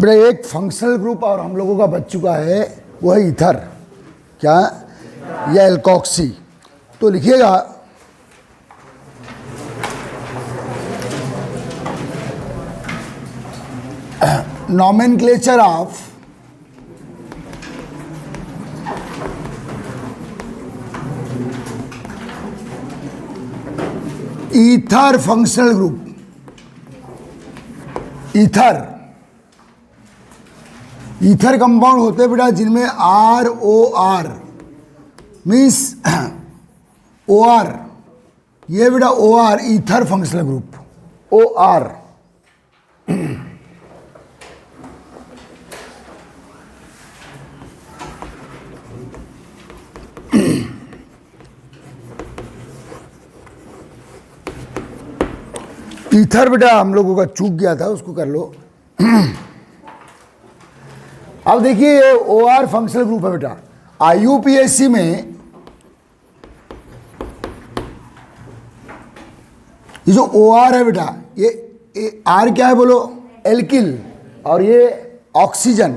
बेटा एक functional group और हम लोगों का बच चुका है, वो है ईथर। क्या? या एल्कोक्सी। तो लिखिएगा nomenclature of ether functional group. Ether compound होते हैं बेटा जिनमें R O R means O R, ये बेटा O R ether functional group O R. Ether बेटा हम लोगों का चूक गया था, उसको कर लो। अब देखिए ये ओ आर फंक्शनल ग्रुप है बेटा। आईयूपीएससी में ये जो ओ आर है बेटा, ये आर क्या है बोलो? एल्किल, और ये ऑक्सीजन।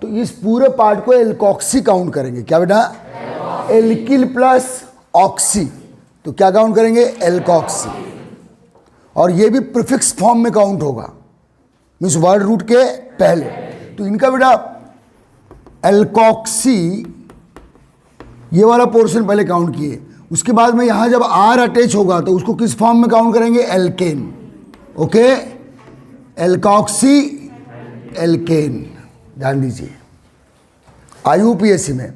तो इस पूरे पार्ट को एल्कोक्सी काउंट करेंगे। क्या बेटा? एल्किल प्लस ऑक्सी, तो क्या काउंट करेंगे? एल्कोक्सी। और ये भी प्रीफिक्स फॉर्म में काउंट होगा, मीन्स वर्ड रूट के पहले। तो इनका बेटा एल्कोक्सी ये वाला पोर्शन पहले काउंट किए, उसके बाद में यहां जब आर अटैच होगा तो उसको किस फॉर्म में काउंट करेंगे? एल्केन। ओके, एल्कोक्सी एल्केन, ध्यान दीजिए। आईयूपीएससी में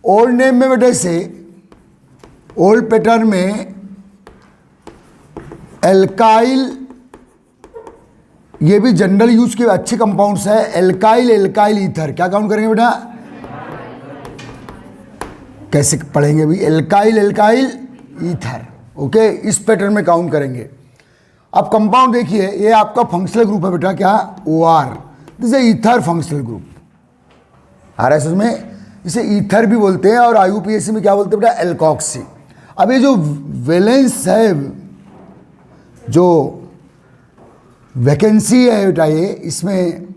ओल्ड नेम में बेटे से ओल्ड पैटर्न में एल्काइल, ये भी जनरल यूज के अच्छे कंपाउंड्स है। एल्काइल एल्काइल ईथर क्या काउंट करेंगे बेटा? कैसे पढ़ेंगे अभी? Alkyl alkyl ether. ओके, इस पैटर्न में काउंट करेंगे। अब कंपाउंड देखिए, ये आपका फंक्शनल ग्रुप है बेटा। क्या? O R, this is ether functional group. आ रहा है समझ में? इसे ईथर भी बोलते हैं और आईयूपीएससी में क्या बोलते हैं बेटा? एल्कोक्सी। अब ये जो वैलेंस है, जो वैकेंसी है बेटा, ये इसमें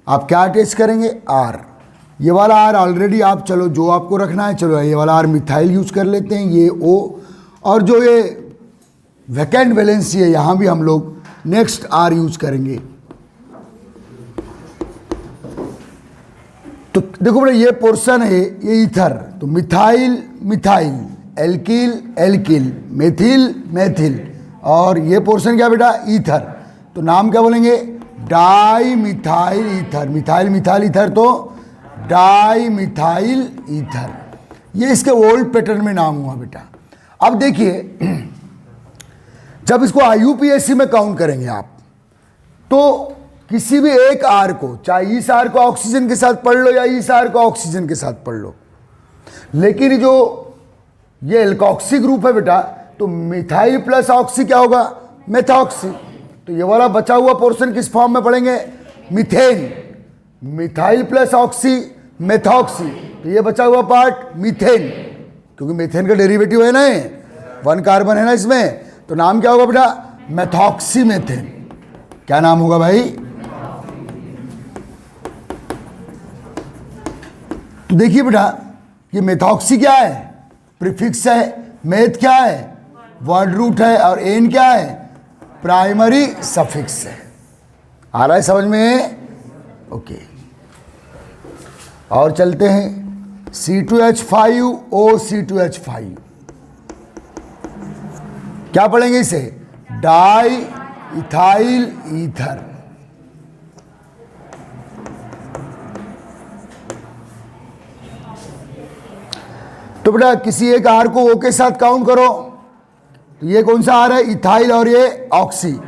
आप क्या अटैच करेंगे? आर। ये वाला आर ऑलरेडी आप, चलो जो आपको रखना है, चलो ये वाला आर मिथाइल यूज कर लेते हैं, ये ओ। और जो ये वैकेंट वैलेंसी है, यहाँ भी हम लोग नेक्स्ट आर यूज करेंगे। तो देखो बेटा ये पोर्शन है ये ईथर, तो methyl methyl, alkyl alkyl, methyl methyl, और ये पोर्शन क्या बेटा? ईथर। तो नाम क्या बोलेंगे? Di methyl ether. Methyl methyl ether, तो डाई मिथाइल ईथर। ये इसके ओल्ड पैटर्न में नाम हुआ बेटा। अब देखिए जब इसको आईयूपीएससी में काउंट करेंगे आप, तो किसी भी एक आर को, चाहे इस आर को ऑक्सीजन के साथ पढ़ लो या इस आर को ऑक्सीजन के साथ पढ़ लो, लेकिन जो ये एल्कोक्सी ग्रुप है बेटा, तो मिथाइल प्लस ऑक्सी क्या होगा? मेथॉक्सी। तो ये वाला बचा हुआ पोर्शन किस फॉर्म में पढ़ेंगे? Methane. Methyl plus oxy methoxy, तो ये बचा हुआ पार्ट मीथेन, क्योंकि मीथेन का डेरिवेटिव है ना, 1 कार्बन है ना इसमें। तो नाम क्या होगा बेटा? Methoxy methane. क्या नाम होगा भाई? तो देखिए बेटा ये मेथॉक्सी क्या है? प्रीफिक्स है। मेथ क्या है? वर्ड रूट है। और एन क्या है? प्राइमरी सफिक्स है। आ रहा है समझ में? ओके, और चलते हैं। C2H5OC2H5 क्या पढ़ेंगे इसे? Di ethyl ether. तो बेटा किसी एक आर को ओ के साथ काउंट करो, तो ये कौन सा आर है? इथाइल, और ये ऑक्सी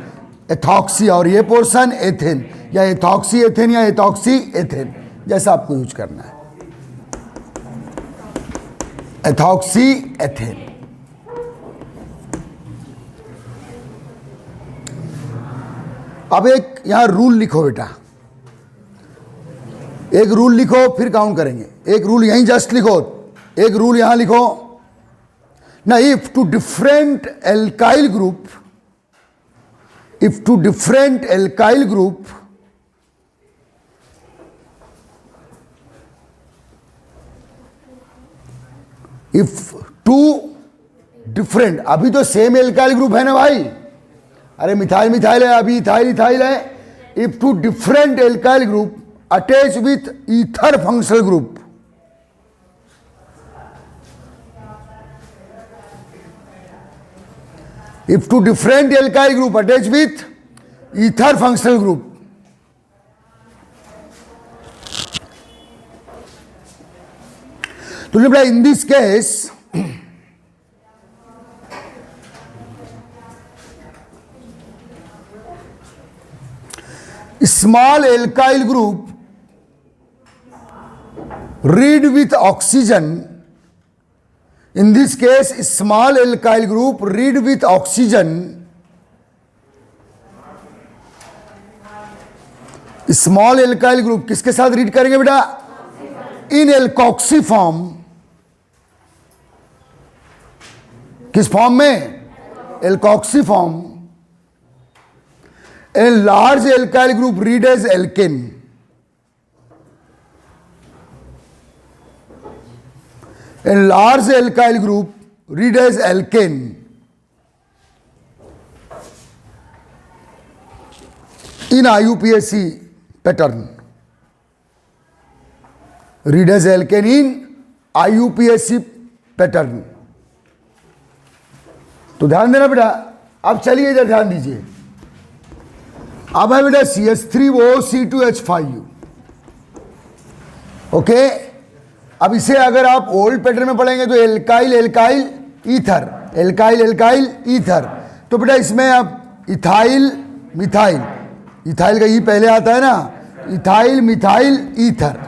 एथॉक्सी, और ये पोर्शन एथेन, या एथॉक्सी एथेन या एथॉक्सी एथेन, जैसा आपको यूज करना है। Ethoxy ethane. अब एक यहां रूल लिखो बेटा, एक रूल लिखो फिर काउंट करेंगे। एक रूल यहीं जस्ट लिखो, एक रूल यहां लिखो ना। If two different alkyl group, if two different alkyl group if two different, अभी तो सेम एल्काइल ग्रुप है ना भाई, अरे मिथाइल मिथाइल है, अभी इथाइल इथाइल है। If two different alkyl group attach with ether functional group, if two different alkyl group attach with ether functional group, तो जब in this case small alkyl group read with oxygen, in this case small alkyl group read with oxygen, small alkyl group किसके साथ read करेंगे बेटा? In alkoxy form, किस form में? Alkoxy form. A large alkyl group read as alkane, a large alkyl group read as alkane, in IUPAC pattern, read as alkane in IUPAC pattern। तो ध्यान देना बेटा। अब चलिए इधर ध्यान दीजिए। अब है बेटा CH3OC2H5, ओके। अब इसे अगर आप ओल्ड पैटर्न में पढ़ेंगे तो alkyl alkyl ether, alkyl alkyl ether. तो बेटा इसमें अब इथाइल मिथाइल, इथाइल का ई पहले आता है ना, ethyl methyl ether.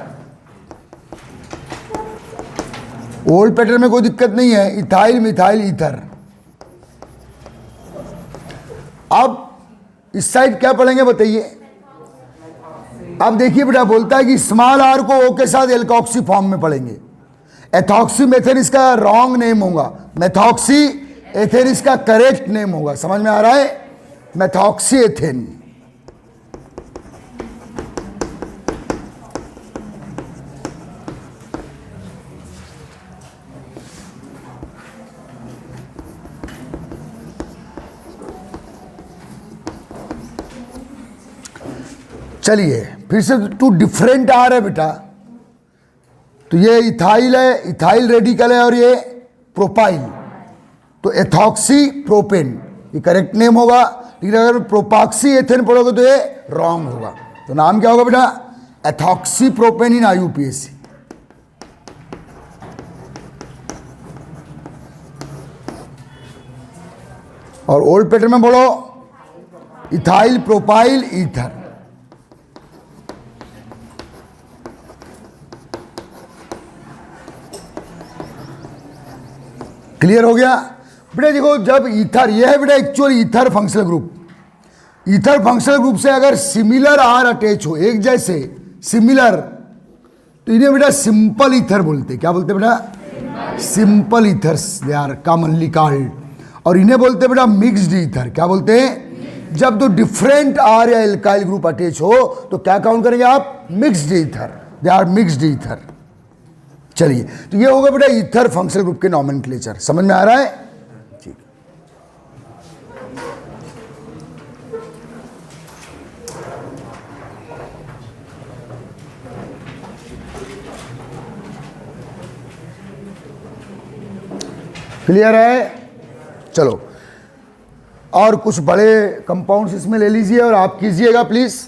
Old pattern में कोई दिक्कत नहीं है, इथाइल मिथाइल ईथर। अब इस साइड क्या पढ़ेंगे बताइए? अब देखिए बेटा, बोलता है कि स्मॉल आर को ओ के साथ एल्कॉक्सी फॉर्म में पढ़ेंगे। एथॉक्सी मेथेन इसका रॉन्ग नेम होगा, मेथॉक्सी एथेन इसका करेक्ट नेम होगा। समझ में आ रहा है? Methoxy ethane. चलिए फिर से टू डिफरेंट आर है बेटा, तो ये इथाइल है, इथाइल रेडिकल है, और ये प्रोपाइल, तो एथॉक्सी प्रोपेन ये करेक्ट नेम होगा। लेकिन अगर प्रोपाक्सी एथेन पढ़ोगे तो ये रॉन्ग होगा। तो नाम क्या होगा बेटा? एथॉक्सी प्रोपेन इन IUPAC। और ओल्ड पैटर्न में बोलो इथाइल प्रोपाइल ईथर। क्लियर हो गया बेटा? देखो जब ईथर, यह है बेटा actual ether functional group. Ether functional group से अगर सिमिलर आर अटैच हो, एक जैसे सिमिलर, तो इन्हें बेटा सिंपल ईथर बोलते। क्या बोलते बेटा? Simple ethers, they are commonly called. और इन्हें बोलते बेटा मिक्स्ड ईथर। क्या बोलते हैं? जब दो डिफरेंट आर या एल्काइल ग्रुप अटैच हो तो क्या काउंट करेंगे आप? Mixed ether, they are mixed ether. चलिए, तो ये होगा बेटा ईथर फंक्शनल ग्रुप के नॉमेनक्लेचर। समझ में आ रहा है? ठीक। क्लियर है? चलो, और कुछ बड़े कंपाउंड्स इसमें ले लीजिए और आप कीजिएगा प्लीज।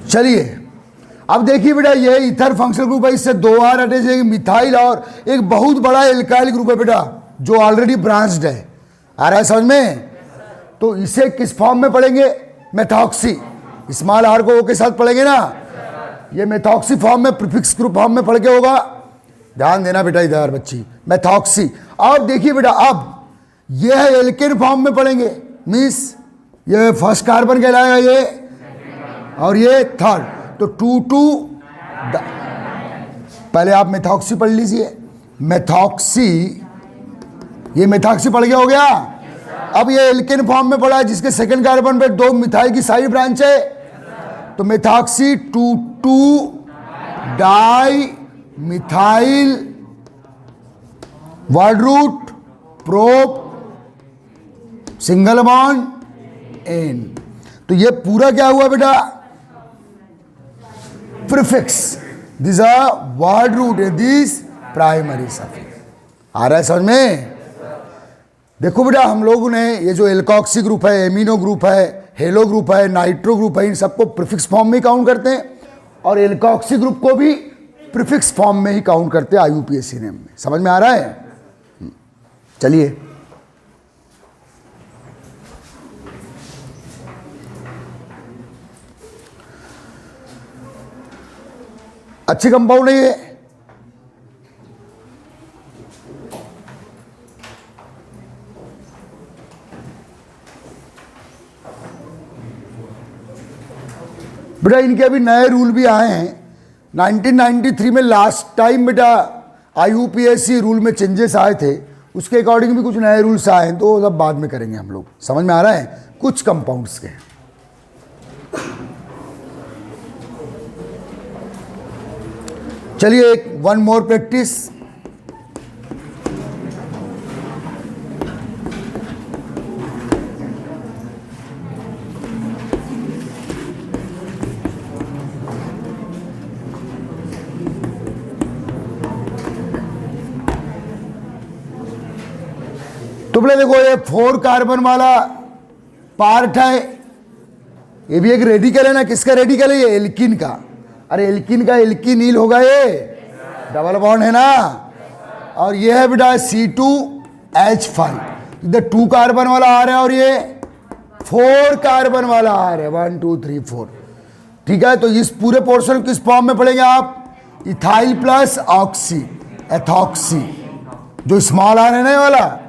चलिए अब देखिए बेटा, ये ईथर फंक्शनल ग्रुप है, इससे दो आर अटैच है, मिथाइल और एक बहुत बड़ा एल्काइल ग्रुप है बेटा जो ऑलरेडी ब्रांच्ड है। आ रहा है समझ में? तो इसे किस फॉर्म में पढ़ेंगे? मेथॉक्सी। स्मॉल आर को ओ के साथ पढ़ेंगे ना, ये मेथॉक्सी फॉर्म में, प्रीफिक्स ग्रुप फॉर्म में पढ़ के होगा। ध्यान देना बेटा इधर बच्ची, मेथॉक्सी। अब देखिए बेटा, अब ये है एल्केन फॉर्म में पढ़ेंगे, मीन्स ये फर्स्ट कार्बन कहलाएगा ये, और ये थर्ड। तो 2 पहले आप मेथॉक्सी पढ़ लीजिए, मेथॉक्सी, ये मेथॉक्सी पढ़ गया, हो गया। अब ये एल्केन फॉर्म में पड़ा है जिसके सेकंड कार्बन पे 2 मिथाइल की साइड ब्रांच है, तो methoxy 2 di methyl word root prop single bond ane. तो ये पूरा क्या हुआ बेटा, prefix, this are word root है, दिस प्राइमरी सफिक्स। आ रहा है समझ में? देखो बेटा हम लोगों ने ये जो एल्कोक्सी ग्रुप है, एमिनो ग्रुप है, हेलो ग्रुप है, नाइट्रो ग्रुप है, इन सबको प्रीफिक्स फॉर्म में काउंट करते हैं, और एल्कोक्सी ग्रुप को भी प्रीफिक्स फॉर्म में ही काउंट करते हैं आईयूपीएसी नेम में। समझ में आ रहा है? चलिए अच्छे कंपाउंड है ये। बेटा इनके अभी नए रूल भी आए हैं 1993 में, लास्ट टाइम बेटा आईयूपीएसी रूल में चेंजेस आए थे, उसके अकॉर्डिंग भी कुछ नए रूल्स आए हैं, तो सब बाद में करेंगे हम लोग। समझ में आ रहा है? कुछ कंपाउंड्स के चलिए एक वन मोर प्रैक्टिस। तो बोले देखो ये 4 कार्बन वाला पार्ट है, ये भी एक रेडिकल है ना। किसका रेडिकल है? ये एल्किन का। अरे एल्किन का एल्किनील होगा, ये डबल बॉन्ड है ना। और ये है बेटा C2H5, इधर 2 कार्बन वाला आ रहा है और ये 4 कार्बन वाला आ रहा है, 1 2 3 4। ठीक है, तो इस पूरे पोर्शन किस फॉर्म में पढ़ेंगे आप? इथाइल प्लस ऑक्सी, एथॉक्सी, जो स्मॉल आ रहा है ना ये वाला,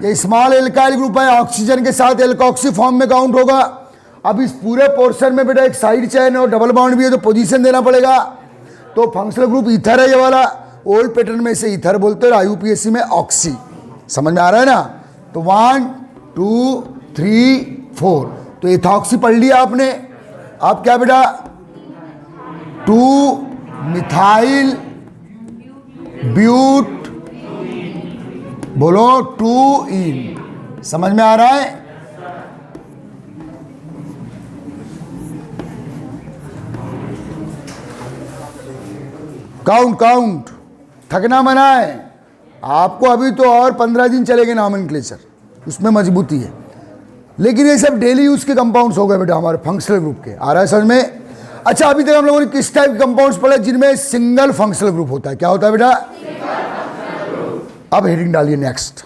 ये स्मॉल एल्काइल ग्रुप है, ऑक्सीजन के साथ एल्कोक्सी फॉर्म में काउंट होगा। अब इस पूरे पोर्शन में बेटा एक साइड चेन और डबल बॉन्ड भी है, तो पोजीशन देना पड़ेगा। तो फंक्शनल ग्रुप ईथर है ये वाला, ओल्ड पैटर्न में इसे ईथर बोलते हैं, आईयूपीएसी में ऑक्सी। समझ में आ रहा है ना? तो 1 2 3 4, तो एथॉक्सी पढ़ लिया आपने। अब क्या बेटा? 2 मिथाइल ब्यूट, बोलो 2 इन। समझ में आ रहा है? काउंट काउंट, थकना मना है आपको। अभी तो और 15 दिन चलेंगे नॉमेनक्लेचर, उसमें मजबूती है। लेकिन ये सब डेली यूज के कंपाउंड्स हो गए बेटा हमारे फंक्शनल ग्रुप के। आ रहा है समझ में? अच्छा अभी तक हम लोगों ने किस टाइप के कंपाउंड्स पढ़े जिनमें सिंगल फंक्शनल ग्रुप होता है? क्या होता है बेटा? अब हेडिंग डालिए नेक्स्ट।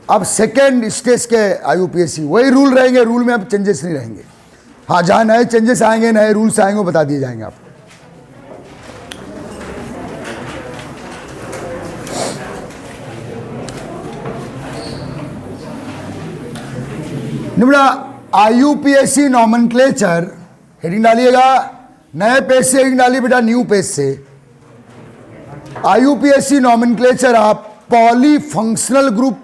अब सेकेंड स्टेज के आईयूपीएसी वही रूल रहेंगे, रूल में अब चेंजेस नहीं रहेंगे। हाँ, जहाँ नए चेंजेस आएंगे, नए रूल्स आएंगे, वो बता दिए जाएंगे आपको। निबड़ा आईयूपीएसी नॉमेनक्लेचर, हेडिंग डालिएगा, नए पेज से हेडिंग डालिए बेटा, न्यू पेज से। आईयूपीएसी नॉमेनक्लेचर आप polyfunctional group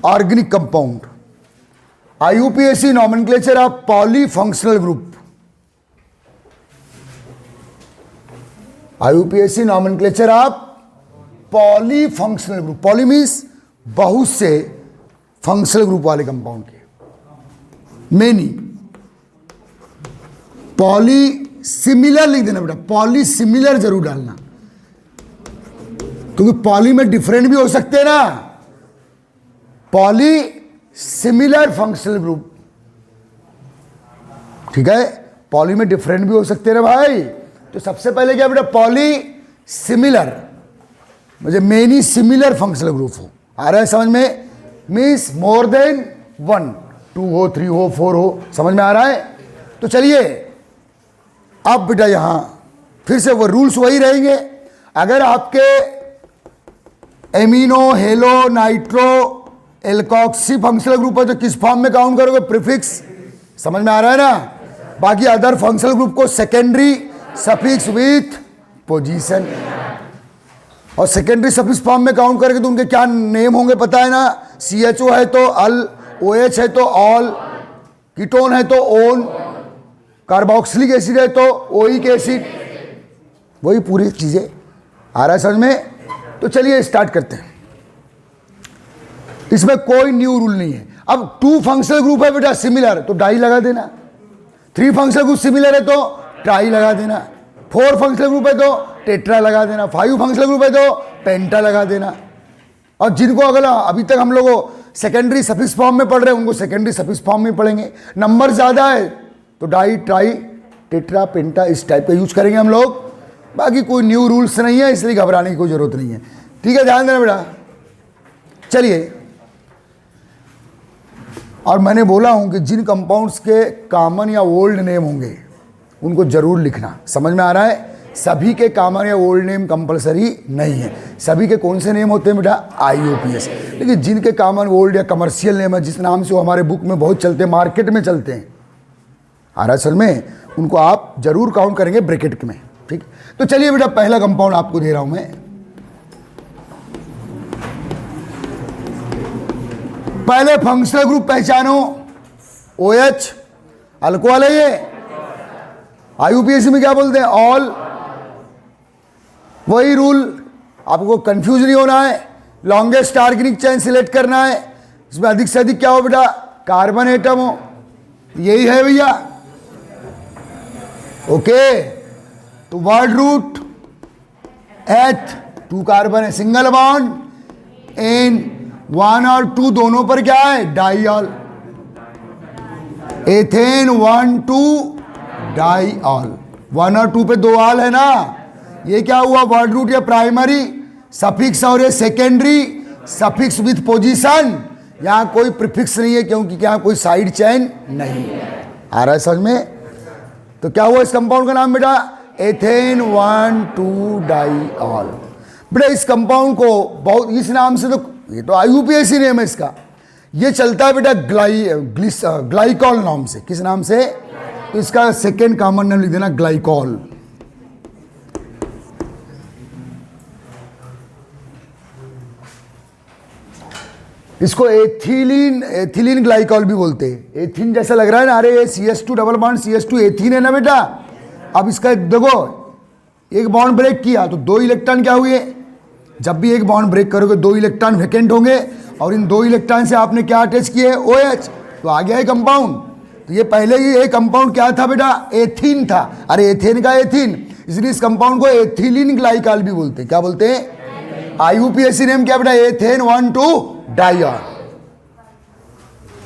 organic compound, IUPAC nomenclature of polyfunctional group, IUPAC nomenclature of polyfunctional group. Poly means बहुत से, फंक्शनल ग्रुप वाले कंपाउंड के, मेनी। पॉली सिमिलर लिख देना बेटा, पॉली सिमिलर जरूर डालना, क्योंकि पॉली में डिफरेंट भी हो सकते हैं ना। पॉली सिमिलर फंक्शनल ग्रुप, ठीक है, पॉली में डिफरेंट भी हो सकते हैं ना भाई। तो सबसे पहले क्या बेटा? पॉली सिमिलर, मुझे मेनी सिमिलर फंक्शनल ग्रुप हो। आ रहा है समझ में? मीन्स मोर देन 1, 2 हो, 3 हो, 4 हो। समझ में आ रहा है? तो चलिए अब बेटा यहां फिर से वो रूल्स वही रहेंगे। अगर आपके amino, hello, nitro alkoxy functional group है तो किस फॉर्म में काउंट करोगे? प्रीफिक्स। समझ में आ रहा है ना? बाकी अदर फंक्शनल ग्रुप को सेकेंडरी सफिक्स विथ पोजीशन, और सेकेंडरी सफिक्स फॉर्म में काउंट करेंगे तो उनके क्या नेम होंगे पता है ना? CHO है तो अल, OH है तो ऑल, कीटोन है तो ओन, कार्बोक्सिलिक एसिड है तो ओइक एसिड, वही पूरी चीजें। आ रहा है समझ में? तो चलिए स्टार्ट करते हैं। इसमें कोई न्यू रूल नहीं है। अब 2 फंक्शनल ग्रुप है बेटा सिमिलर तो डाई लगा देना, 3 फंक्शनल ग्रुप सिमिलर है तो ट्राई लगा देना, 4 फंक्शनल ग्रुप है तो टेट्रा लगा देना, 5 फंक्शनल ग्रुप है तो पेंटा लगा देना। और जिनको अगला अभी तक हम लोग सेकेंडरी सफिक्स फॉर्म में पढ़ रहे हैं उनको सेकेंडरी सफिक्स फॉर्म में पढ़ेंगे। नंबर ज़्यादा है तो डाई, ट्राई, टेट्रा, पेंटा इस टाइप का यूज करेंगे हम लोग। बाकी कोई न्यू रूल्स नहीं है, इसलिए घबराने की कोई ज़रूरत नहीं है। ठीक है, ध्यान देना बेटा। चलिए, और मैंने बोला हूं कि जिन कंपाउंड्स के कॉमन या ओल्ड नेम होंगे उनको जरूर लिखना। समझ में आ रहा है? सभी के कॉमन या ओल्ड नेम कंपलसरी नहीं है। सभी के कौन से नेम होते हैं बेटा? IUPAC। लेकिन जिनके कॉमन ओल्ड या कमर्शियल नेम है, जिस नाम से वो हमारे बुक में बहुत चलते हैं, मार्केट में चलते हैं, आ रहा है असल में, उनको आप जरूर काउंट करेंगे ब्रैकेट में। ठीक, तो चलिए बेटा पहला कंपाउंड आपको दे रहा हूं मैं। पहले फंक्शनल ग्रुप पहचानो, OH अल्कोहल है ये। IUPAC में क्या बोलते हैं? ऑल। वही रूल, आपको कंफ्यूज नहीं होना है। लॉन्गेस्ट ऑर्गेनिक चेन सिलेक्ट करना है, इसमें अधिक से अधिक क्या हो बेटा? कार्बन एटम हो। यही है भैया। ओके, तो वर्ड रूट H, 2 कार्बन है, सिंगल बॉन्ड N, 1 और 2 दोनों पर क्या है? डाईऑल। एथेन 1 2 डाईऑल, 1 और 2 पे 2 ऑल है ना। ये क्या हुआ? वर्ड रूट या प्राइमरी सफिक्स, और ये सेकेंडरी सफिक्स विथ पोजीशन। यहां कोई प्रीफिक्स नहीं है क्योंकि क्या कोई साइड चेन नहीं है। आ रहा है समझ में? तो क्या हुआ इस कंपाउंड का नाम बेटा? Ethane 1 2 diol. बेटा इस कंपाउंड को बहुत इस नाम से, तो ये तो IUPAC नेम है इसका, ये चलता है बेटा ग्लाइकॉल नाम से। किस नाम से? तो इसका सेकेंड कॉमन नेम लिख देना ग्लाइकॉल। इसको एथिलीन ग्लाइकॉल भी बोलते हैं। एथिन जैसा लग रहा है ना, अरे ये CH2 double bond CH2 ethyne है ना बेटा। अब इसका देखो, एक बॉन्ड ब्रेक किया तो 2 इलेक्ट्रॉन क्या हुए? जब भी एक बॉन्ड ब्रेक करोगे 2 इलेक्ट्रॉन वैकेंट होंगे, और इन 2 इलेक्ट्रॉन से आपने क्या अटैच किए? OH, तो आ गया है कंपाउंड। तो ये पहले ही ये कंपाउंड क्या था बेटा? एथिन था। अरे एथेन का एथिन, इसलिए इस कंपाउंड को एथिलीन ग्लाइकॉल भी बोलते हैं। क्या बोलते हैं? IUPAC नेम क्या बेटा? Ethane 1 2 diol.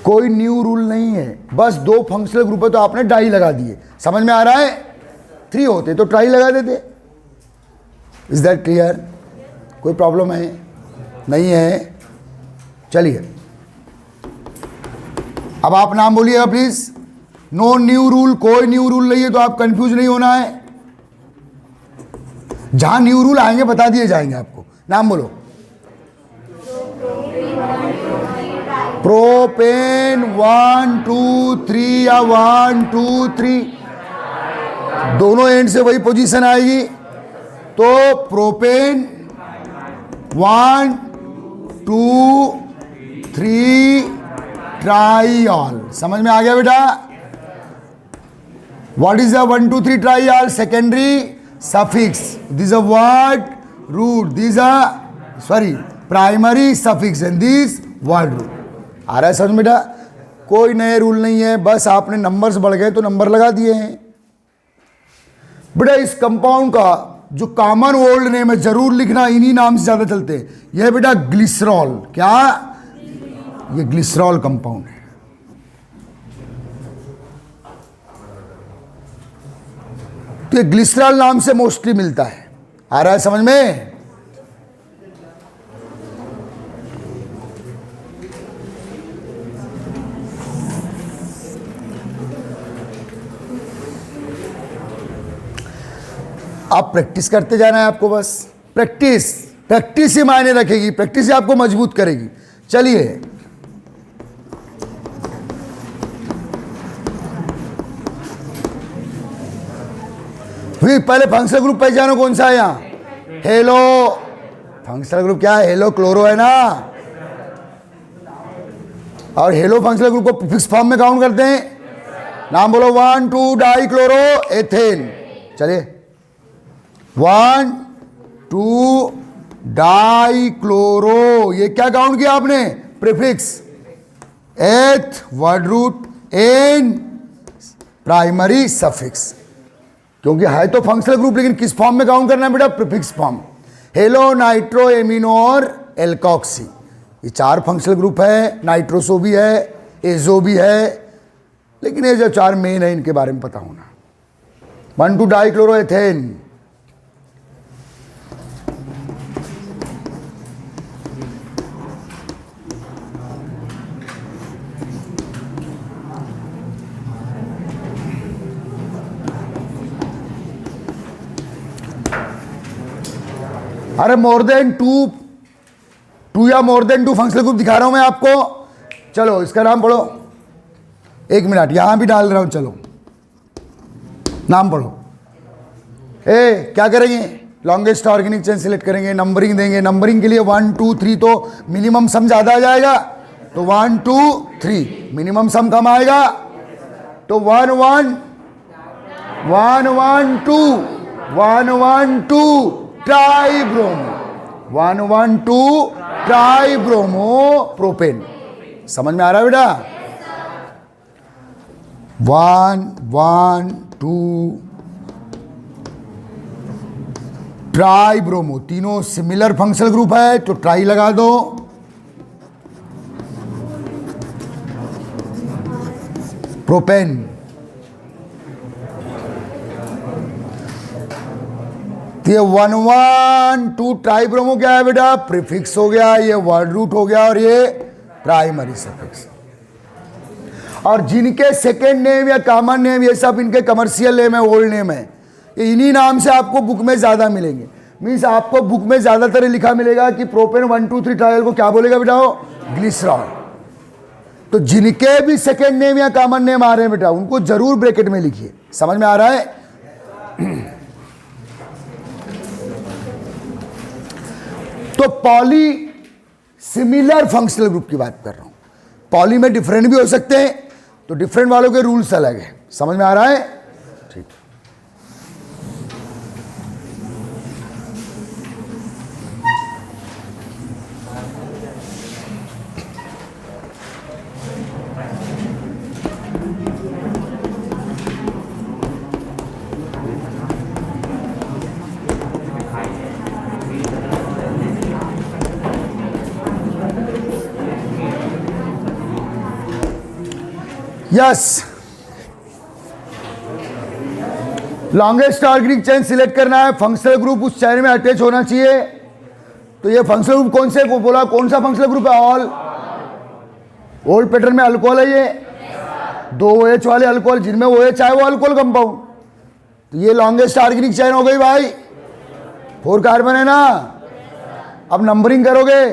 कोई न्यू रूल नहीं है, बस 2 फंक्शनल ग्रुप है तो आपने डाई लगा दिए। समझ में आ रहा है? 3 होते तो ट्राई लगा देते। Is that clear? कोई प्रॉब्लम है? नहीं है? चलिए अब आप नाम बोलिएगा प्लीज। नो न्यू रूल, कोई न्यू रूल नहीं है तो आप कंफ्यूज नहीं होना है। जहां न्यू रूल आएंगे बता दिए जाएंगे आपको। नाम बोलो। प्रोपेन 1 2 3 या 1 2 3 दोनों एंड से वही पोजीशन आएगी। तो प्रोपेन 1 2 3 ट्राईऑल। समझ में आ गया बेटा? What is the 1 2 3 triol? Secondary suffix. This a word root, this a sorry primary suffix and this word root. आ रहा है समझ बेटा? कोई नए रूल नहीं है, बस आपने नंबर्स बढ़ गए तो नंबर लगा दिए हैं। बेटा इस कंपाउंड का जो कॉमन ओल्ड नेम है जरूर लिखना, इन्हीं नाम से ज्यादा चलते हैं। यह बेटा ग्लिसरॉल। क्या? ये ग्लिसरॉल कंपाउंड है। तो ये ग्लिसरॉल नाम से मोस्टली मिलता है। आ रहा है समझ में? आप प्रैक्टिस करते जाना है आपको, बस प्रैक्टिस। प्रैक्टिस ही मायने रखेगी, प्रैक्टिस ही आपको मजबूत करेगी। चलिए फिर पहले फंक्शनल ग्रुप पहचानो कौन सा है यहाँ, हेलो। फंक्शनल ग्रुप क्या है, हेलो क्लोरो है ना, और हेलो फंक्शनल ग्रुप को प्रीफिक्स फॉर्म में काउंट करते हैं। नाम बोलो, 1 2 डाई क्लोरो एथेन। चलिए 1 2 डाई क्लोरो, ये क्या काउंट किया आपने, prefix, eth word root, ane primary suffix, क्योंकि है तो फंक्शनल ग्रुप लेकिन किस फॉर्म में काउंट करना है बेटा, prefix form. Hello nitro amino और एल्कोक्सी, ये 4 फंक्शनल ग्रुप है, नाइट्रोसो भी है, एजो भी है, लेकिन ये जो 4 मेन है इनके बारे में पता होना। 1 2 डाई क्लोरो एथेन। अरे मोर देन टू या मोर देन 2 फंक्शनल ग्रुप दिखा रहा हूं मैं आपको। चलो इसका नाम पढ़ो, 1 मिनट यहां भी डाल रहा हूं। चलो नाम पढ़ो। क्या करेंगे, लॉन्गेस्ट ऑर्गेनिक चेन सिलेक्ट करेंगे, नंबरिंग देंगे। नंबरिंग के लिए 1 2 3 तो मिनिमम सम ज्यादा आ जाएगा, तो 1 2 3। मिनिमम सम कम आएगा तो 1 1 1 1 2 1 1 2 try bromo, 1 1 2 try bromo propane. समझ में आ रहा है बेटा, 1 1 2 ट्राई ब्रोमो, तीनों सिमिलर फंक्शनल ग्रुप है तो ट्राई लगा दो। प्रोपेन, ये 1 1 2 ट्राई ब्रोमो क्या है बेटा, प्रीफिक्स हो गया, ये वर्ड रूट हो गया, और ये प्राइमरी सफिक्स। और जिनके सेकेंड नेम या कॉमन नेम ये सब इनके कमर्शियल नेम है, ओल्ड नेम है, ये इन्हीं नाम से आपको बुक में ज्यादा मिलेंगे। मीन्स आपको बुक में ज्यादातर लिखा मिलेगा कि प्रोपेन 1 2 3 ट्रायल को क्या बोलेगा बेटा, ग्लिसरॉल। तो जिनके भी सेकेंड नेम या कॉमन नेम आ रहे हैं बेटा, उनको जरूर ब्रैकेट में लिखिए। समझ में आ रहा है। तो पॉली सिमिलर फंक्शनल ग्रुप की बात कर रहा हूं। पॉली में डिफरेंट भी हो सकते हैं, तो डिफरेंट वालों के रूल्स अलग है। समझ में आ रहा है, ठीक। Yes, longest organic chain select करना है, फंक्शनल ग्रुप उस चेन में अटैच होना चाहिए। तो ये फंक्शनल ग्रुप कौन से को बोला, कौन सा फंक्शनल ग्रुप है, ऑल। ओल्ड पैटर्न में अल्कोहल है, ये 2 OH वाले अल्कोहल, जिनमें OH आए वो अल्कोहल कंपाउंड। तो ये लॉन्गेस्ट ऑर्गेनिक चेन हो गई भाई, 4 कार्बन है ना। अब नंबरिंग करोगे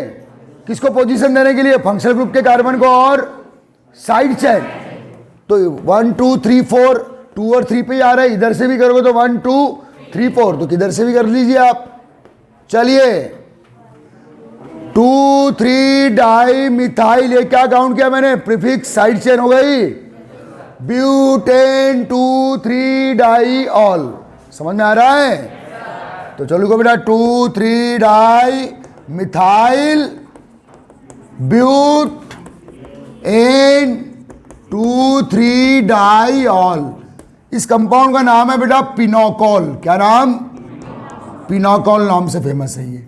किसको पोजीशन देने के लिए, फंक्शनल ग्रुप के कार्बन को और साइड चेन। तो 1 2 3 4 2 और 3 पे आ रहा है, इधर से भी करोगे तो 1 2 3 4, तो किधर से भी कर लीजिए आप। चलिए 2 3 डाई मिथाइल, ये क्या काउंट किया मैंने, प्रीफिक्स साइड चेन हो गई। Butane 2 3 die ol. समझ में आ रहा है। तो चलो को बेटा 2 3 di methyl but ane 2 3 die ol. इस कंपाउंड का नाम है बेटा पिनोकॉल। क्या नाम, पिनोकॉल नाम से फेमस है ये।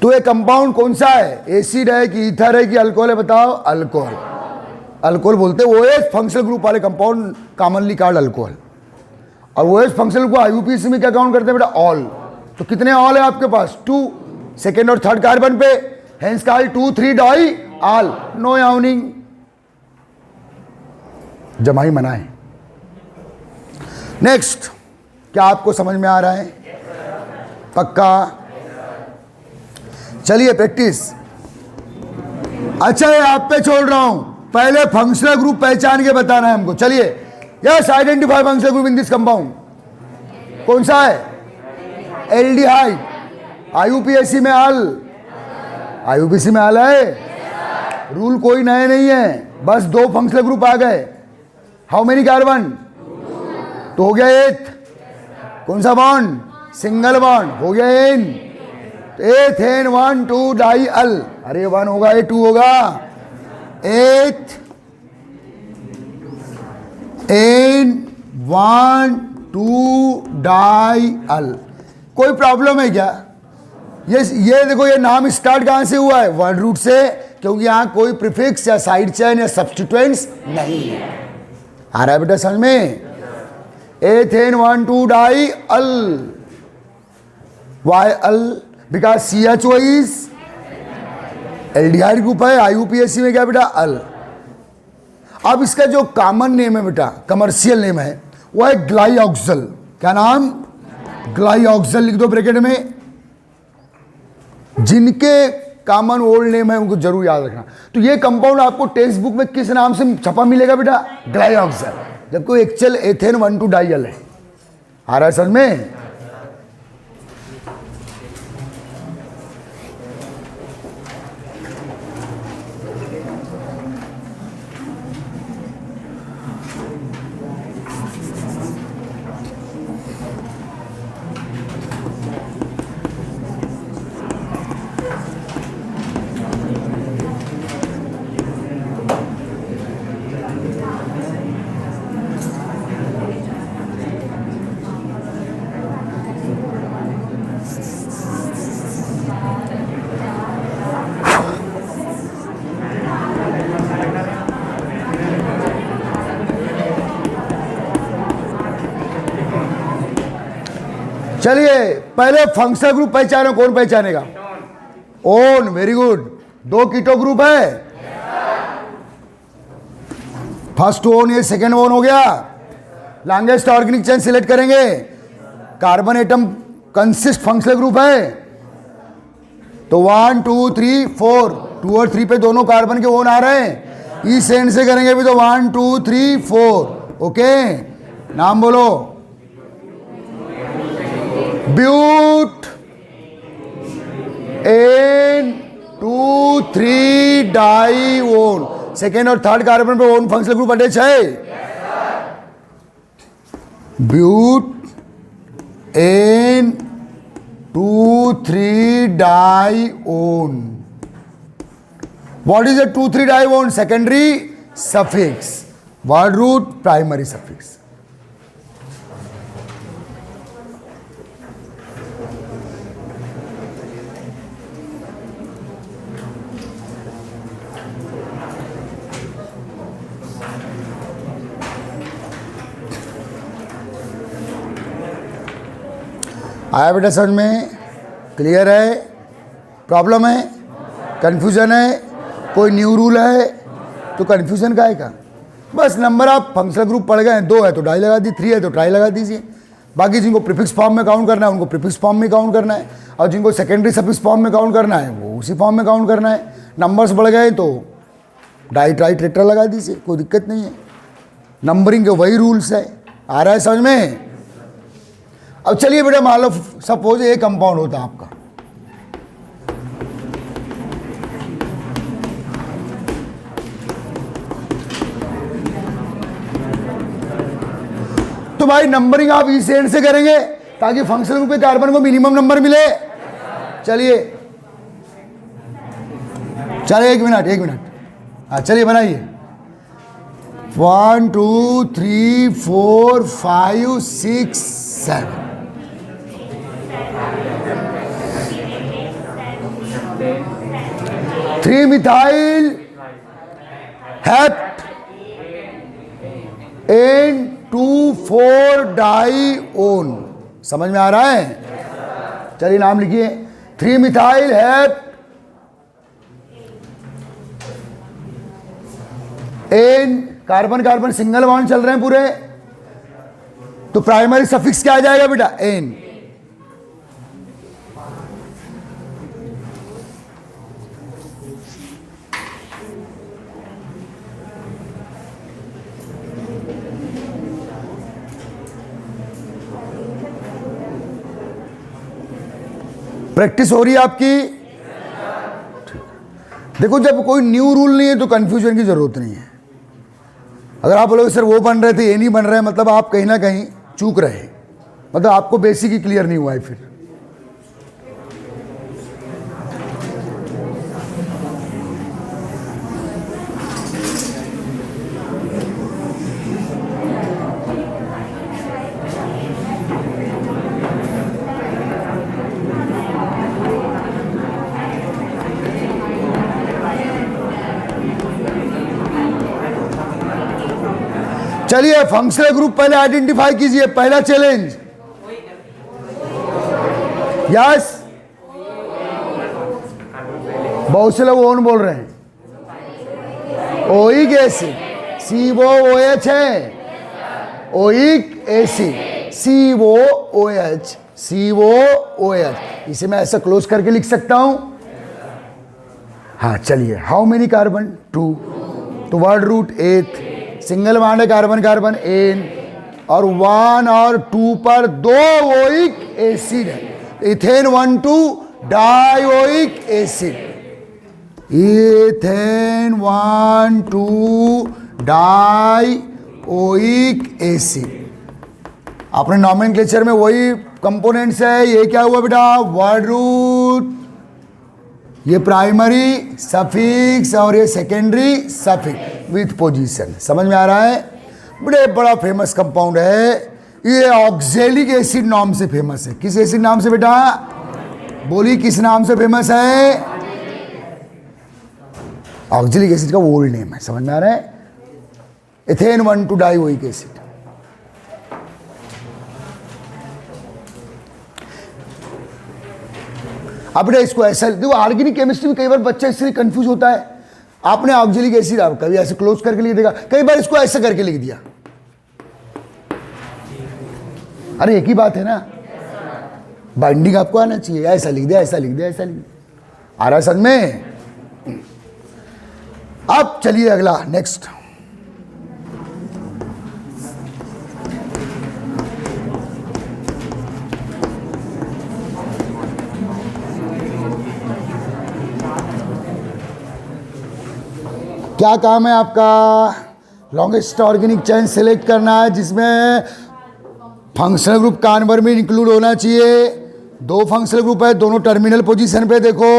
तो ये कंपाउंड कौन सा है, एसिड है कि ईथर है कि अल्कोहल है, बताओ। अल्कोहल, अल्कोहल बोलते हैं। OH फंक्शनल ग्रुप वाले कंपाउंड कॉमनली कॉल्ड अल्कोहल। और OH फंक्शनल को IUPAC में क्या काउंट करते हैं बेटा, ऑल। तो कितने ऑल है आपके पास, 2 सेकेंड और थर्ड कार्बन पे, hence called 2 3 die all. No yawning, जमाई मना है। नेक्स्ट, क्या आपको समझ में आ रहा है, पक्का। चलिए प्रैक्टिस। अच्छा ये आप पे छोड़ रहा हूं, पहले फंक्शनल ग्रुप पहचान के बताना है हमको। चलिए, yes, identify functional group in this compound. कौन सा है? एल्डिहाइड। आईयूपीएसी में अल, आईयूपीएसी में अल है। रूल कोई नए नहीं है, बस 2 फंक्शनल ग्रुप आ गए। How many carbon? तो हो गया 8। कौन सा बॉन्ड? Single bond. हो गया एन, एथेन 1 2 डाई अल। अरे 1 होगा, ये 2 होगा। 8 एन 1 2 डाई अल। कोई प्रॉब्लम है क्या? ये देखो, ये नाम स्टार्ट कहां से हुआ है? वर्ड रूट से, क्योंकि यहां कोई प्रीफिक्स या साइड चेन या सब्स्टिट्यूएंट्स नहीं है। आ रहा है बेटा समझ में? Ethane 1 2 di al. Why al? Because CHO is aldehyde group है। IUPAC में क्या बेटा? अल। अब इसका जो कॉमन नेम है बेटा, कमर्शियल नेम है, वो है ग्लाइऑक्सल। क्या नाम? ग्लाइऑक्सल। लिख दो ब्रैकेट में। जिनके कॉमन ओल्ड नेम है उनको जरूर याद रखना। तो ये कंपाउंड आपको टेक्स्ट बुक में किस नाम से छपा मिलेगा बेटा? ग्लाइऑक्सल। जबकि एक्चुअल एथेन 1 2 डाइअल है। आ रहा है समझ में? चलिए, पहले फंक्शनल ग्रुप पहचानो। कौन पहचानेगा? One. Very good. 2 keto group है। फर्स्ट ओन, ये सेकेंड ओन हो गया। लॉन्गेस्ट ऑर्गेनिक चेन सिलेक्ट करेंगे। Carbon atom consist functional group है। तो 1 2 3 4, 2 और 3 पे दोनों कार्बन के ओन आ रहे हैं। इस एंड से करेंगे भी तो 1 2 3 4। ओके, नाम बोलो। But ane 2 3 di one. Second और थर्ड कार्बन पे ओन फंक्शनल ग्रुप अटैच है। But ane 2 3 di one. What is a 2 3 di one? Secondary suffix. Word root primary suffix. आया बेटा समझ में? क्लियर है? प्रॉब्लम है? कंफ्यूजन है? कोई न्यू रूल है? तो कंफ्यूजन का है का? बस नंबर आप फंक्शनल ग्रुप पढ़ गए हैं। 2 है तो डाई लगा दी, 3 है तो ट्राई लगा दीजिए। बाकी जिनको प्रीफिक्स फॉर्म में काउंट करना है उनको प्रीफिक्स फॉर्म में काउंट करना है, और जिनको सेकेंडरी सफिक्स फॉर्म में काउंट करना है वो उसी फॉर्म में काउंट करना है। नंबर्स बढ़ गए तो डाई ट्राई ट्रेक्टर लगा दीजिए, कोई दिक्कत नहीं है। नंबरिंग के वही रूल्स है। आ रहा है समझ में? अब चलिए बेटा, मान लो सपोज एक कंपाउंड होता है आपका। तो भाई नंबरिंग आप इस एंड से करेंगे ताकि फंक्शनल ग्रुप के कार्बन को मिनिमम नंबर मिले। चलिए 1 मिनट। हाँ चलिए बनाइए। 1 2 3 4 5 6 7। 3 methyl hept ane 2 4 di one. समझ में आ रहा है? चलिए नाम लिखिए। 3 methyl hept ane, carbon carbon single bond चल रहे हैं पूरे, तो प्राइमरी सफिक्स क्या आ जाएगा बेटा? एन। प्रैक्टिस हो रही है आपकी? देखो, जब कोई न्यू रूल नहीं है तो कंफ्यूजन की जरूरत नहीं है। अगर आप बोलोगे सर वो बन रहे थे ये नहीं बन रहे, मतलब आप कहीं ना कहीं चूक रहे, मतलब आपको बेसिक ही क्लियर नहीं हुआ है। फिर चलिए फंक्शनल ग्रुप पहले आइडेंटिफाई कीजिए, पहला चैलेंज। यस, बहुत से लोग ओन बोल रहे हैं। ओइक एसिड, COOH है, ओइक एसिड, COOH, COOH। इसे मैं ऐसा क्लोज करके लिख सकता हूं। हाँ चलिए, हाउ मेनी कार्बन? 2, तो वर्ड रूट 8, सिंगल बॉन्ड है कार्बन कार्बन एन, और 1 और 2 पर 2 ओइक एसिड है, ethane 1,2 dioic acid, ethane 1,2 dioic acid. अपने नॉमेनक्लेचर में वही कंपोनेंट्स है। ये क्या हुआ बेटा? वर्ड रूट, ये प्राइमरी सफिक्स और ये सेकेंडरी सफिक्स विथ पोजीशन। समझ में आ रहा है? बड़ा फेमस कंपाउंड है ये, ऑक्जेलिक एसिड नाम से फेमस है। किस एसिड नाम से बेटा? बोली, किस नाम से फेमस है? ऑक्जेलिक एसिड का ओल्ड नेम है। समझ में आ रहा है? Ethane 1,2 dioic acid. अब बेटा इसको ऐसा देखो, ऑर्गेनिक केमिस्ट्री में कई बार बच्चा इससे कंफ्यूज होता है। आपने ऑक्जेलिक एसिड आप कभी ऐसे क्लोज करके लिख देगा, कई बार इसको ऐसा करके लिख दिया। अरे एक ही बात है ना, बाइंडिंग आपको आना चाहिए। ऐसा लिख दिया, ऐसा लिख दिया, ऐसा लिख दिया। आ रहा है समझ में? अब चलिए अगला, नेक्स्ट। क्या काम है आपका? लॉन्गेस्ट ऑर्गेनिक चेन सेलेक्ट करना है जिसमें फंक्शनल ग्रुप कार्बन में इंक्लूड होना चाहिए। 2 फंक्शनल ग्रुप है, दोनों टर्मिनल पोजीशन पे देखो,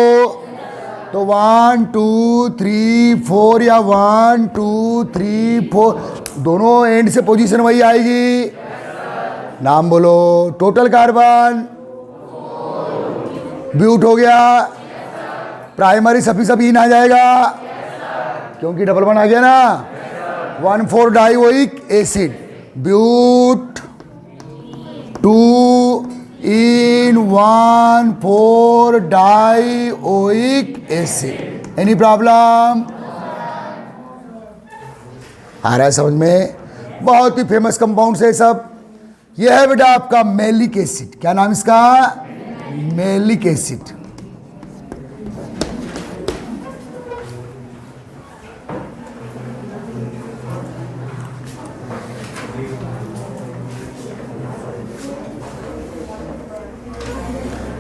तो 1 2 3 4 या 1 2 3 4 दोनों एंड से पोजीशन वही आएगी। नाम बोलो। टोटल कार्बन ब्यूट हो गया, प्राइमरी सफी सब इन आ जाएगा क्योंकि डबल बॉन्ड आ गया ना। 1,4 dioic acid, but 2 in 1,4 dioic acid. Any problem? आ रहा है समझ में? बहुत ही फेमस कंपाउंड है सब। यह है बेटा आपका मैलिक एसिड। क्या नाम इसका? Malic acid.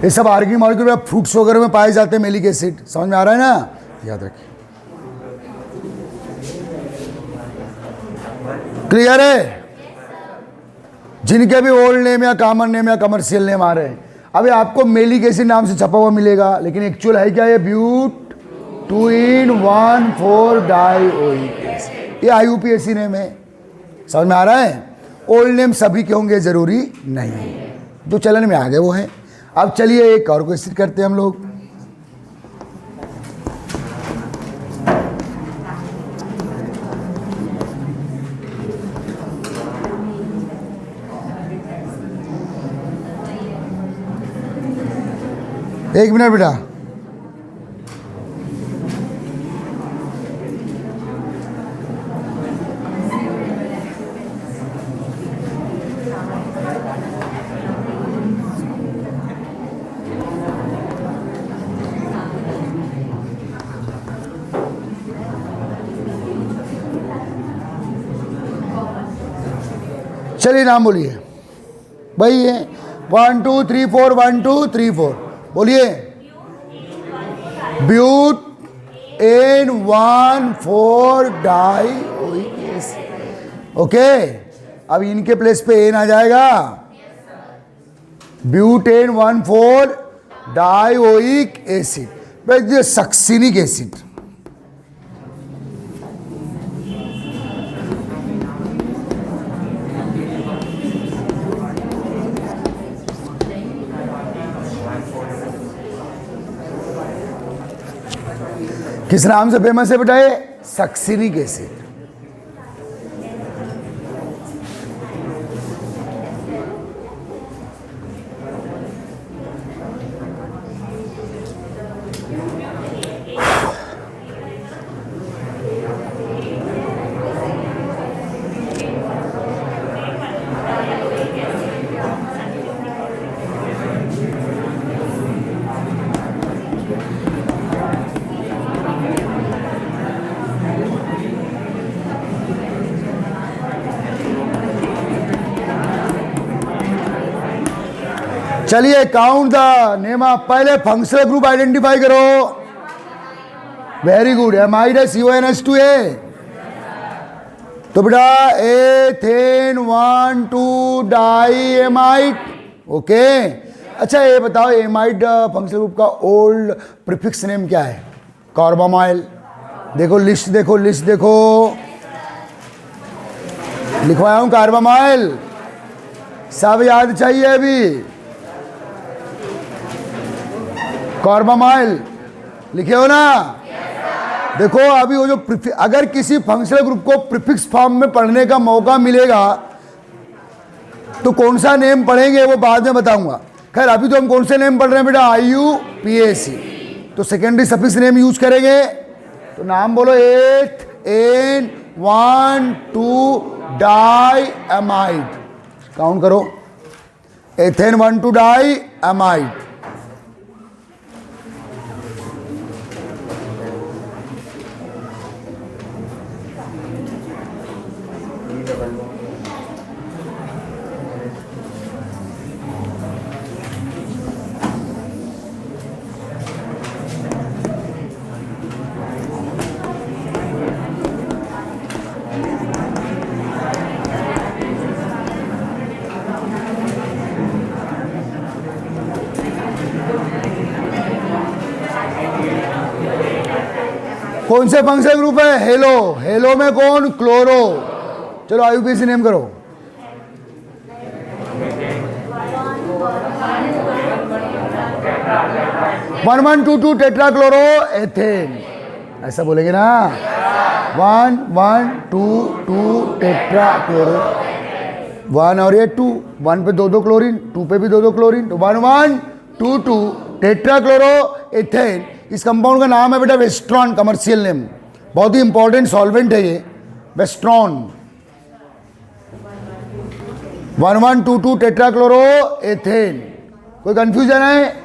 ये सब ऑर्गेनिक मॉलिक्यूल फ्रूट्स वगैरह में पाए जाते हैं मैलिक एसिड। समझ में आ रहा है ना? याद रखिए। क्लियर है? जिनके भी ओल्ड नेम या कॉमन नेम या कमर्शियल नेम आ रहे हैं, अभी आपको मैलिक एसिड नाम से छपा हुआ मिलेगा, लेकिन एक्चुअल है क्या? ये ब्यूट 2 in 1,4 डाइओइक एसिड। ये IUPAC नेम है। समझ में आ रहा है? ओल्ड नेम सभी के होंगे जरूरी नहीं, जो चलन में आ गए वो है। अब चलिए एक और क्वेश्चन करते हैं हम लोग। एक मिनट बेटा। चलिए नाम बोलिए भाई। ये 1 2 3 4 1 2 3 4 बोलिए, ब्यूट N1,4 डाइओइक एसिड। ओके, अब इनके प्लेस पे एन आ जाएगा, butane 1,4 dioic acid, succinic acid. किस नाम से फेमस है बेटा? ये सक्सिनिक एसिड। चलिए, काउंट द नेम ऑफ, पहले फंक्शनल ग्रुप आइडेंटिफाई करो। वेरी गुड, एमाइड है CONH2A। तो बेटा एथेन 1,2 डाई एमाइड। ओके, अच्छा ये बताओ, एमाइड फंक्शनल ग्रुप का ओल्ड प्रीफिक्स नेम क्या है? कार्बामाइल। देखो लिस्ट, देखो लिस्ट, देखो लिखवाया हूं कार्बामाइल, सब याद चाहिए अभी। कार्बामाइल लिखे हो ना? देखो अभी वो जो अगर किसी फंक्शनल ग्रुप को प्रीफिक्स फॉर्म में पढ़ने का मौका मिलेगा तो कौन सा नेम पढ़ेंगे वो बाद में बताऊंगा। खैर अभी तो हम कौन से नेम पढ़ रहे हैं बेटा? IUPAC। तो सेकेंडरी सफिक्स नेम यूज करेंगे। तो नाम बोलो, एथेन-1,2 डाई एमाइड। काउंट करो, एथेन-1,2 डाई एमाइड। कौन से फंक्शनल ग्रुप है? हेलो। हेलो में कौन? क्लोरो। चलो IUPAC नेम करो। वन 1,2,2 टेट्रा क्लोरो एथेन, ऐसा बोलेंगे ना? 1,1,2,2 टेट्रा क्लोरो, 1 और ये 2, 1 पे 2 क्लोरीन, 2 पे भी 2 क्लोरीन, तो 1,1,2,2 टेट्रा क्लोरो एथेन। इस कंपाउंड का नाम है बेटा वेस्ट्रॉन, कमर्शियल नेम, बहुत ही इंपॉर्टेंट सॉल्वेंट है ये वेस्ट्रॉन। 1,1,2,2 टेट्रा क्लोरो एथेन। कोई कंफ्यूजन है?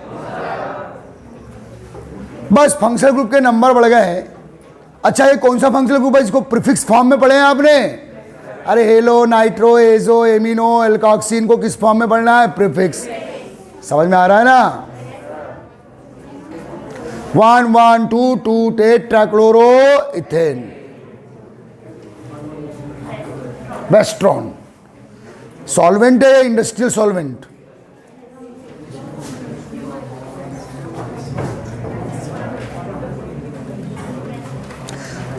बस फंक्शनल ग्रुप के नंबर बढ़ गए हैं। अच्छा ये कौन सा फंक्शनल ग्रुप है इसको प्रीफिक्स फॉर्म में पढ़े हैं आपने? अरे हेलो, नाइट्रो, एजो, एमिनो, एल्कॉक्सिन को किस फॉर्म में पढ़ना है? प्रीफिक्स। समझ में आ रहा है ना? 1,1,2,2 टेट्राक्लोरो इथेन, वेस्ट्रॉन। सॉल्वेंट है, इंडस्ट्रियल सॉल्वेंट।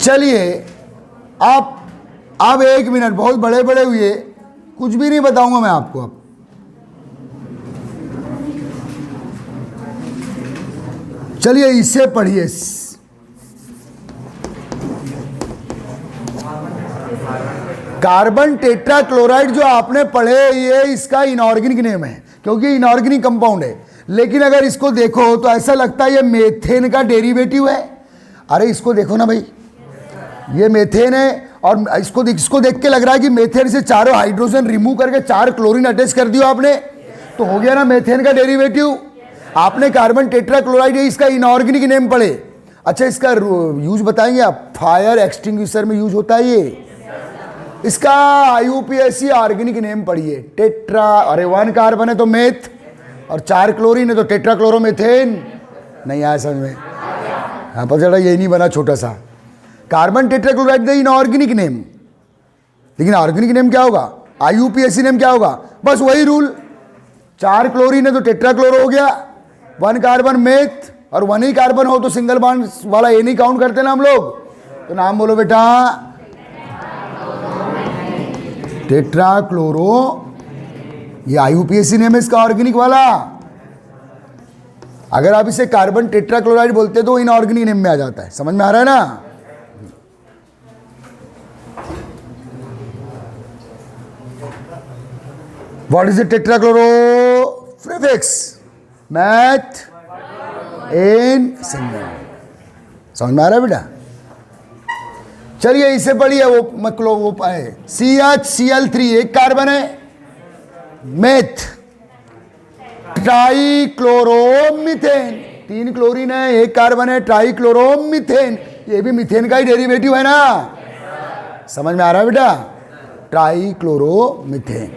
चलिए आप एक मिनट, बहुत बड़े बड़े हुए, कुछ भी नहीं बताऊंगा मैं आपको। अब चलिए इससे पढ़िए। कार्बन टेट्राक्लोराइड जो आपने पढ़े, ये इसका इनऑर्गेनिक नेम है क्योंकि इनऑर्गेनिक कंपाउंड है। लेकिन अगर इसको देखो तो ऐसा लगता है ये मेथेन का डेरिवेटिव है। अरे इसको देखो ना भाई, ये मेथेन है और इसको देख के लग रहा है कि मेथेन से चारों हाइड्रोजन रिमूव करके 4 क्लोरीन अटैच कर दियो आपने, तो हो गया ना मेथेन का डेरिवेटिव। आपने कार्बन टेट्राक्लोराइड है, इसका इनऑर्गेनिक नेम पढ़े। अच्छा इसका यूज बताएंगे आप? फायर एक्सटिंग्विशर में यूज होता है ये। इसका IUPAC ऑर्गेनिक नेम पढ़िए, टेट्रा। अरे 1 कार्बन है तो मेथ, और 4 क्लोरीन है तो टेट्राक्लोरोमीथेन। नहीं आया समझ में? हाँ पता चला यही नहीं बना छोटा सा। Carbon tetrachloride the inorganic name, लेकिन ऑर्गेनिक नेम क्या होगा? IUPAC नेम क्या होगा? बस वही रूल, 4 क्लोरीन है तो टेट्राक्लोरो हो गया, 1 कार्बन मेथ, और 1 ही कार्बन हो तो सिंगल बॉन्ड वाला ए नहीं काउंट करते ना हम लोग। तो नाम बोलो बेटा, टेट्राक्लोरो, ये IUPAC नेम है इसका ऑर्गेनिक वाला। अगर आप इसे कार्बन टेट्राक्लोराइड बोलते तो इनऑर्गेनिक नेम में आ जाता है। समझ में आ रहा है ना? What is the टेट्राक्लोरो prefix? Math in single. समझ में आ रहा है बेटा? चलिए इससे पढ़िए वो CHCl3 एक कार्बन है, मेथ, ट्राइक्लोरोमीथेन 3 क्लोरीन है, एक कार्बन है, ट्राइक्लोरोमीथेन, ये भी मीथेन का ही डेरिवेटिव है ना? समझ में आ रहा है बेटा? ट्राइक्लोरोमीथेन।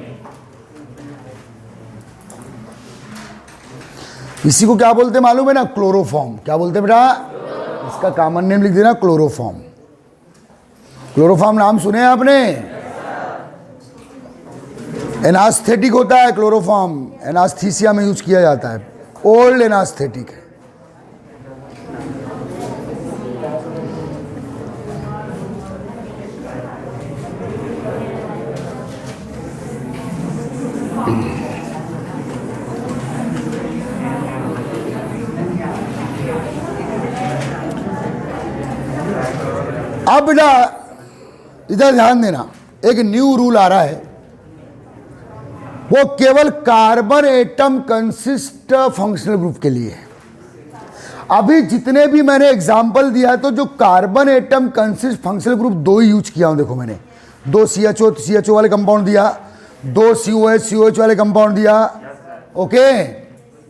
इसी को क्या बोलते मालूम है ना? क्लोरोफॉर्म। क्या बोलते बेटा? इसका कॉमन नेम लिख देना, क्लोरोफॉर्म। क्लोरोफॉर्म नाम सुने हैं आपने? एनास्थेटिक होता है क्लोरोफॉर्म, एनास्थीसिया में यूज किया जाता है, ओल्ड एनास्थेटिक है। अब बेटा इधर ध्यान देना, एक न्यू रूल आ रहा है, वो केवल carbon atom consist functional group के लिए है। अभी जितने भी मैंने एग्जाम्पल दिया है तो जो carbon atom consist functional group 2 ही यूज किया हूं। देखो मैंने 2 CHO वाले कंपाउंड दिया, 2 COH वाले कंपाउंड दिया। ओके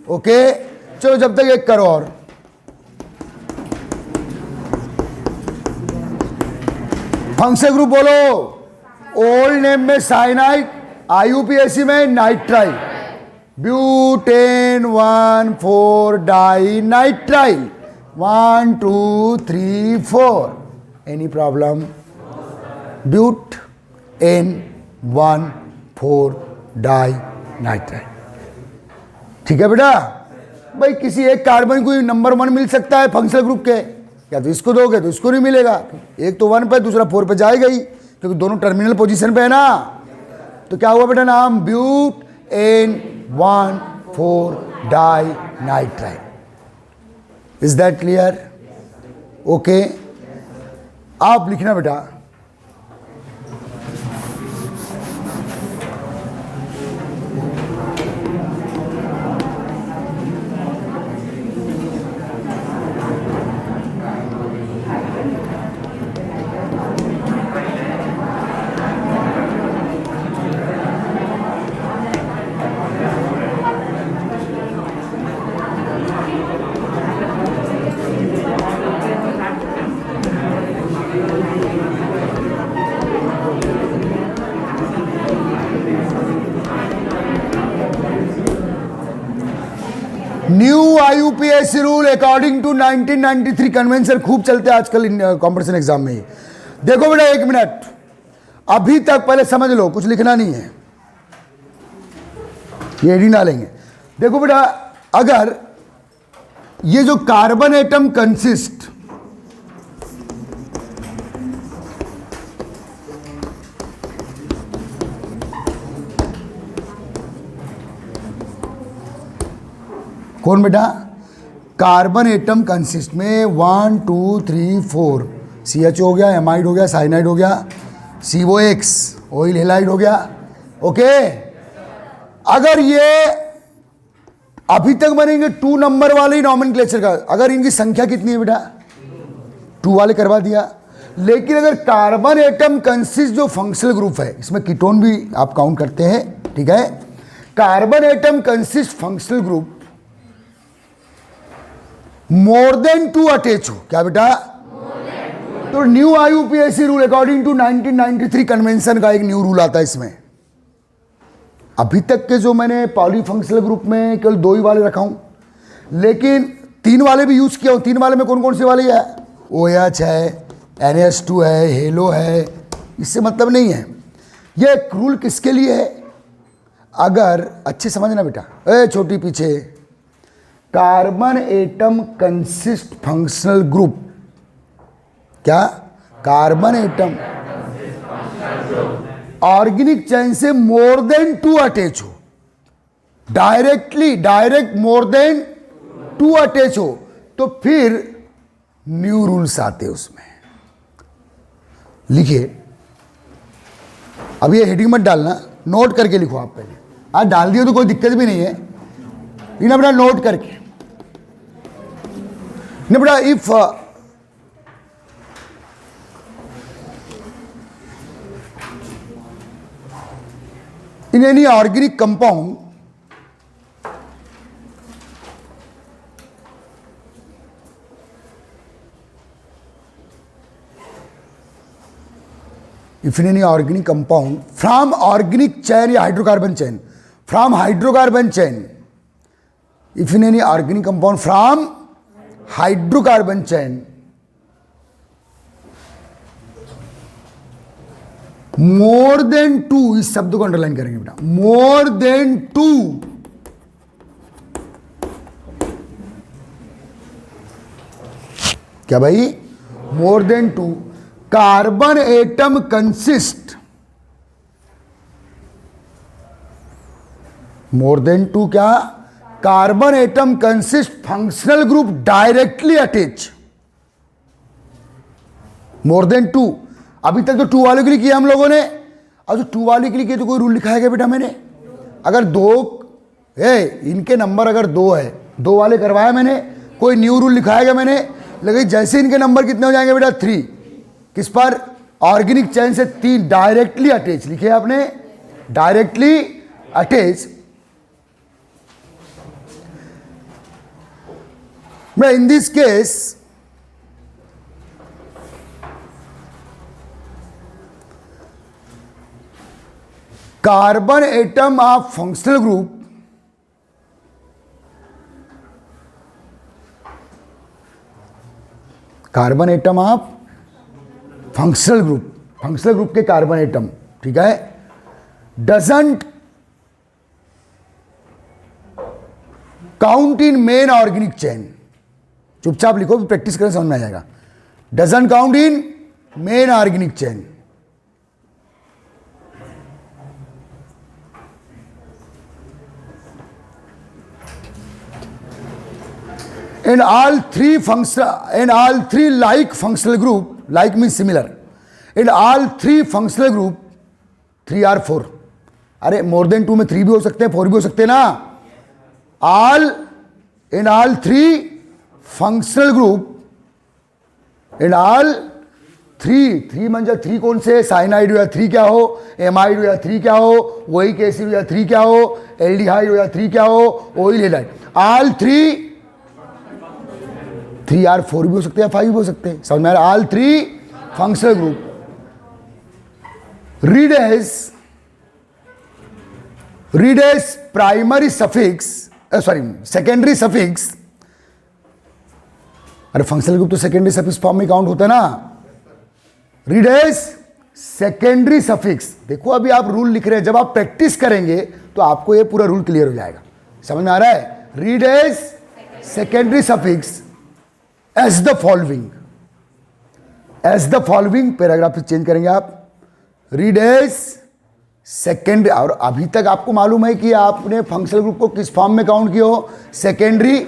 ओके, चलो जब तक एक करो और फंक्शनल ग्रुप बोलो। ओल्ड नेम में साइनाइड, IUPAC में nitrile, butane 1,4 di nitrile, 1 2 3 4। Any problem? But ane 1,4 di nitrile. ठीक है बेटा? भाई किसी एक कार्बन को नंबर 1 मिल सकता है फंक्शनल ग्रुप के, या तो इसको दोगे तो इसको नहीं मिलेगा। एक तो 1 पे दूसरा 4 पे जाएगा ही, क्योंकि दोनों टर्मिनल पोजीशन पे है ना। तो क्या हुआ बेटा नाम? But ane 1,4 di nitrile. Is that clear? Okay, आप लिखना बेटा, new IUPAC rule according to 1993 convention खूब चलते हैं आजकल कॉम्पिटिशन एग्जाम में। देखो बेटा 1 मिनट, अभी तक पहले समझ लो, कुछ लिखना नहीं है, ये एडी डालेंगे। देखो बेटा, अगर ये जो कार्बन एटम कंसिस्ट, कौन बेटा? कार्बन एटम कंसिस्ट में 1 2 3 4 CHO हो गया, एमाइड हो गया, साइनाइड हो गया, COX ऑयल हेलाइड हो गया। ओके, अगर ये अभी तक बनेंगे 2 नंबर वाले नॉमेनक्लेचर का, अगर इनकी संख्या कितनी है बेटा? 2 वाले करवा दिया। लेकिन अगर कार्बन एटम कंसिस्ट जो फंक्शनल ग्रुप है, इसमें कीटोन भी आप काउंट करते हैं, ठीक है? Carbon atom consist functional group more than 2 attach हो, क्या बेटा? तो new IUPAC rule according to 1993 convention का एक न्यू रूल आता है इसमें। अभी तक के जो मैंने पॉलीफंक्शनल ग्रुप में केवल 2 ही वाले रखा हूँ, लेकिन 3 वाले भी यूज़ किया हूँ। 3 वाले में कौन कौन से वाले है? OH है, NH2 है, हेलो है। इससे मतलब नहीं है। ये एक रूल किसके लिए है? अगर अच्छे समझना बेटा, छोटी पीछे, carbon atom consist functional group, क्या कार्बन एटम ऑर्गेनिक चेन से मोर देन 2 अटैच हो, डायरेक्ट मोर देन 2 अटैच हो, तो फिर न्यू रूल्स आते उसमें। लिखिए, अब ये हेडिंग मत डालना, नोट करके लिखो आप पहले। आज डाल दिए तो कोई दिक्कत भी नहीं है, लेकिन अपना नोट करके नहीं बेटा। If in any organic compound, if in any organic compound from organic chain या hydrocarbon chain, from hydrocarbon chain, if in any organic compound from hydrocarbon chain more than 2, इस शब्द को अंडरलाइन करेंगे बेटा, मोर देन 2, क्या भाई? मोर देन 2 कार्बन एटम कंसिस्ट, मोर than 2 क्या? Carbon atom consist functional group directly attach, मोर than 2। अभी तक तो 2 वाले के लिए किया हम लोगों ने, और जो 2 वाले के लिए किया तो कोई रूल लिखा है क्या बेटा मैंने? अगर 2 है, इनके नंबर अगर 2 है, 2 वाले करवाया मैंने, कोई न्यू रूल लिखा है क्या मैंने? लेकिन जैसे इनके नंबर कितने हो जाएंगे बेटा? 3। किस पर? ऑर्गेनिक चेन से 3 डायरेक्टली अटैच, लिखे आपने डायरेक्टली अटैच। मैं in this case carbon atom of functional group carbon atom of functional group के कार्बन एटम, ठीक है, doesn't count in main organic chain. चुपचाप लिखो, प्रैक्टिस करें समझ में आ जाएगा। Doesn't count in main organic chain. In all three like functional group, like means similar. In all 3 functional group, 3 or 4. अरे मोर देन 2 में 3 भी हो सकते हैं, 4 भी हो सकते हैं ना। In all 3 functional group, in all 3 म्हणजे 3 कौन से? साइनाइड हो या 3 क्या हो, एमाइड हो या 3 क्या हो, वही एसिड हो या 3 क्या हो, एल्डिहाइड हो या 3 क्या हो, ऑयल हेलाइड। ऑल 3 और 4 भी हो सकते हैं, 5 भी हो सकते हैं, समझ में आ रहा? All 3 functional group read as primary suffix, secondary suffix. अरे फंक्शनल ग्रुप तो सेकेंडरी सफिक्स फॉर्म में काउंट होता है ना। Read as secondary suffix. देखो अभी आप रूल लिख रहे हैं, जब आप प्रैक्टिस करेंगे तो आपको ये पूरा रूल क्लियर हो जाएगा, समझ में आ रहा है? Read as secondary suffix as the following, paragraph change करेंगे आप। रीड एज सेकेंडरी, और अभी तक आपको मालूम है कि आपने फंक्शनल ग्रुप को किस फॉर्म में काउंट किया हो? सेकेंडरी।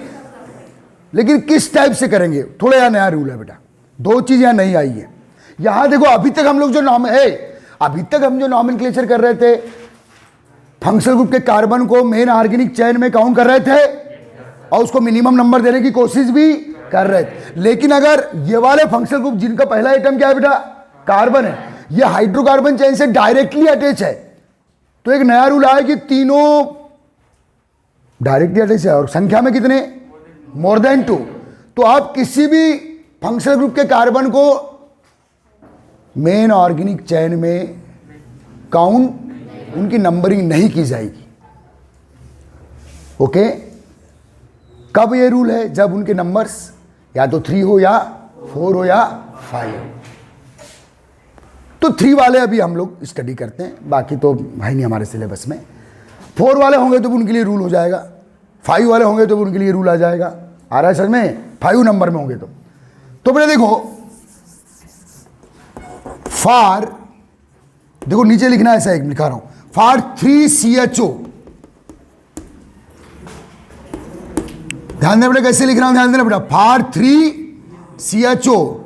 लेकिन किस टाइप से करेंगे? थोड़ा यहां नया रूल है बेटा, 2 चीज यहां नहीं आई है। यहां देखो, अभी तक हम लोग जो नॉमेनक्लेचर कर रहे थे, फंक्शनल ग्रुप के कार्बन को मेन ऑर्गेनिक चेन में काउंट कर रहे थे और उसको मिनिमम नंबर देने की कोशिश भी कर रहे थे। लेकिन अगर ये वाले फंक्शनल ग्रुप जिनका पहला आइटम क्या है बेटा? कार्बन है, ये हाइड्रोकार्बन चेन से डायरेक्टली अटैच है, तो एक नया रूल आया कि तीनों डायरेक्टली अटैच है, और संख्या में कितने? मोर देन 2। तो आप किसी भी फंक्शनल ग्रुप के कार्बन को मेन ऑर्गेनिक चेन में काउंट उनकी नंबरिंग नहीं की जाएगी। ओके, कब ये रूल है? जब उनके नंबर्स या तो 3 हो या 4 हो या 5 हो। तो 3 वाले अभी हम लोग स्टडी करते हैं, बाकी तो है नहीं हमारे सिलेबस में। 4 वाले होंगे तो उनके लिए रूल हो जाएगा, 5 वाले होंगे तो उनके लिए रूल आ जाएगा। आ रहा है सर में? 5 नंबर में होंगे तो बेटा देखो, फार, देखो नीचे लिखना है, ऐसा एक लिखा रहा हूं, फार 3CHO। ध्यान देना बेटा, कैसे लिख रहा हूं, ध्यान देना बेटा। फार 3CHO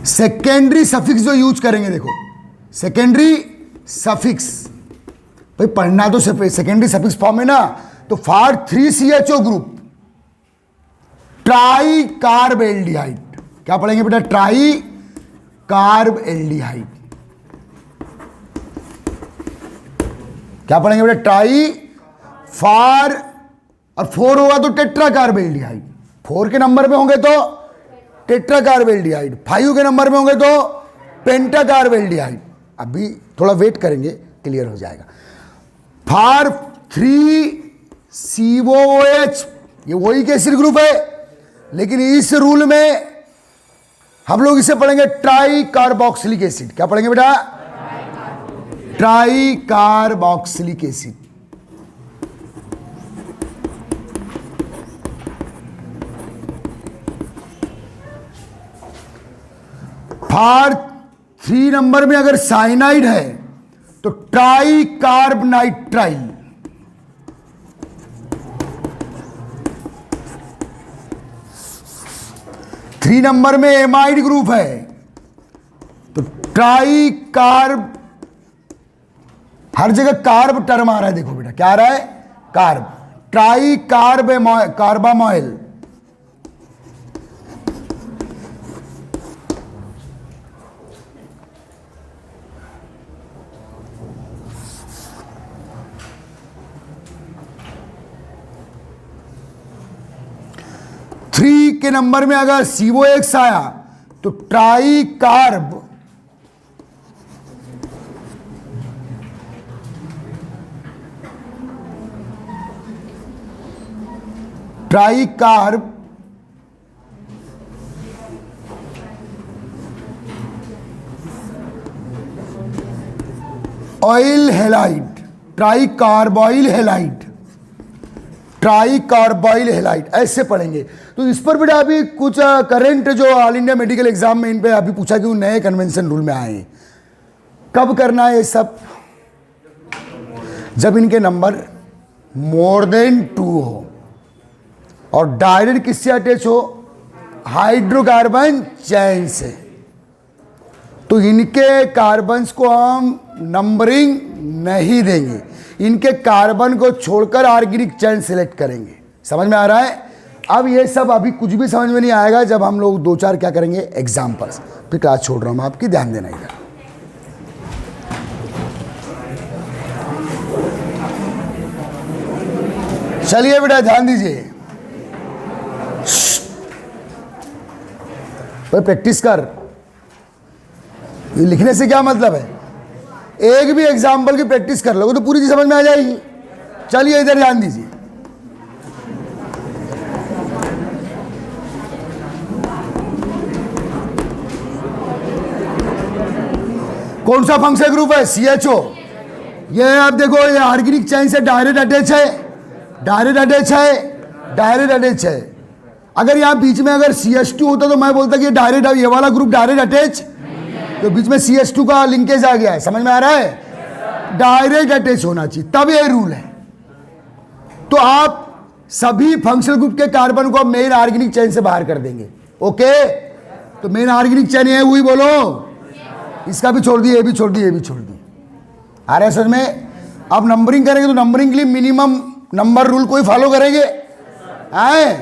सेकेंडरी सफिक्स जो यूज करेंगे, देखो सेकेंडरी सफिक्स, भाई पढ़ना तो सेकेंडरी सफिक्स फॉर्म है ना। तो फार 3CHO group try carb aldehyde, क्या पढ़ेंगे बेटा? Try carb aldehyde. क्या पढ़ेंगे बेटा? ट्राई, फार, और 4 होगा तो टेट्रा कार्ब एल्डिहाइड। 4 के नंबर में होंगे तो टेट्रा कार्ब एल्डिहाइड, 5 के नंबर में होंगे तो पेंटा कार्ब एल्डिहाइड। अभी थोड़ा वेट करेंगे, क्लियर हो जाएगा। फार 3COOH, ये वही के एसिड ग्रुप है, लेकिन इस रूल में हम लोग इसे पढ़ेंगे ट्राई कार्बोक्सिलिक एसिड। क्या पढ़ेंगे बेटा? Tri carboxylic acid. For 3 number में अगर साइनाइड है तो tri carb nitrile. Three number में एमाइड ग्रुप है तो ट्राई कार्ब, हर जगह कार्ब टर्म आ रहा है, देखो बेटा क्या आ रहा है? Carb, tri carb carbamoyl. Three के नंबर में अगर COX आया तो tri carb oyl halide, tri carboyl halide, tri carboyl halide, ऐसे पढ़ेंगे। तो इस पर बेटा अभी कुछ करंट जो ऑल इंडिया मेडिकल एग्जाम में इन पे अभी पूछा कि वो नए कन्वेंशन रूल में आए हैं। कब करना है ये सब? जब इनके नंबर मोर देन 2 हो और डायरेक्ट किससे अटैच हो? हाइड्रोकार्बन चेन से। तो इनके कार्बन्स को हम नंबरिंग नहीं देंगे, इनके कार्बन को छोड़कर ऑर्गेनिक चेन सिलेक्ट करेंगे। समझ में आ रहा है? अब ये सब अभी कुछ भी समझ में नहीं आएगा जब हम लोग 2-4 क्या करेंगे, एग्जाम्पल्स। फिर क्लास छोड़ रहा हूं मैं आपकी, ध्यान देना इधर। चलिए बेटा ध्यान दीजिए, भाई प्रैक्टिस कर। ये लिखने से क्या मतलब है? एक भी एग्जाम्पल की प्रैक्टिस कर लोगे तो पूरी चीज समझ में आ जाएगी। चलिए इधर ध्यान दीजिए, कौन सा फंक्शनल ग्रुप है? CHO। ये आप देखो, ये ऑर्गेनिक चेन से डायरेक्ट अटैच है, डायरेक्ट अटैच है, डायरेक्ट अटैच है। अगर यहां बीच में अगर CH2 होता तो मैं बोलता कि ये डायरेक्ट, ये वाला ग्रुप डायरेक्ट अटैच, तो बीच में CH2 का लिंकेज आ गया है। समझ में आ रहा है? डायरेक्ट अटैच होना चाहिए, तब ये रूल है। तो आप सभी फंक्शनल ग्रुप के कार्बन को मेन ऑर्गेनिक चेन से बाहर कर देंगे। ओके, तो मेन ऑर्गेनिक चेन है, वही बोलो। इसका भी छोड़ दिए, ये भी छोड़ दिए, ये भी छोड़ दिए। आ रहा है समझ में? अब नंबरिंग करेंगे तो नंबरिंग के लिए मिनिमम नंबर रूल कोई फॉलो करेंगे? आए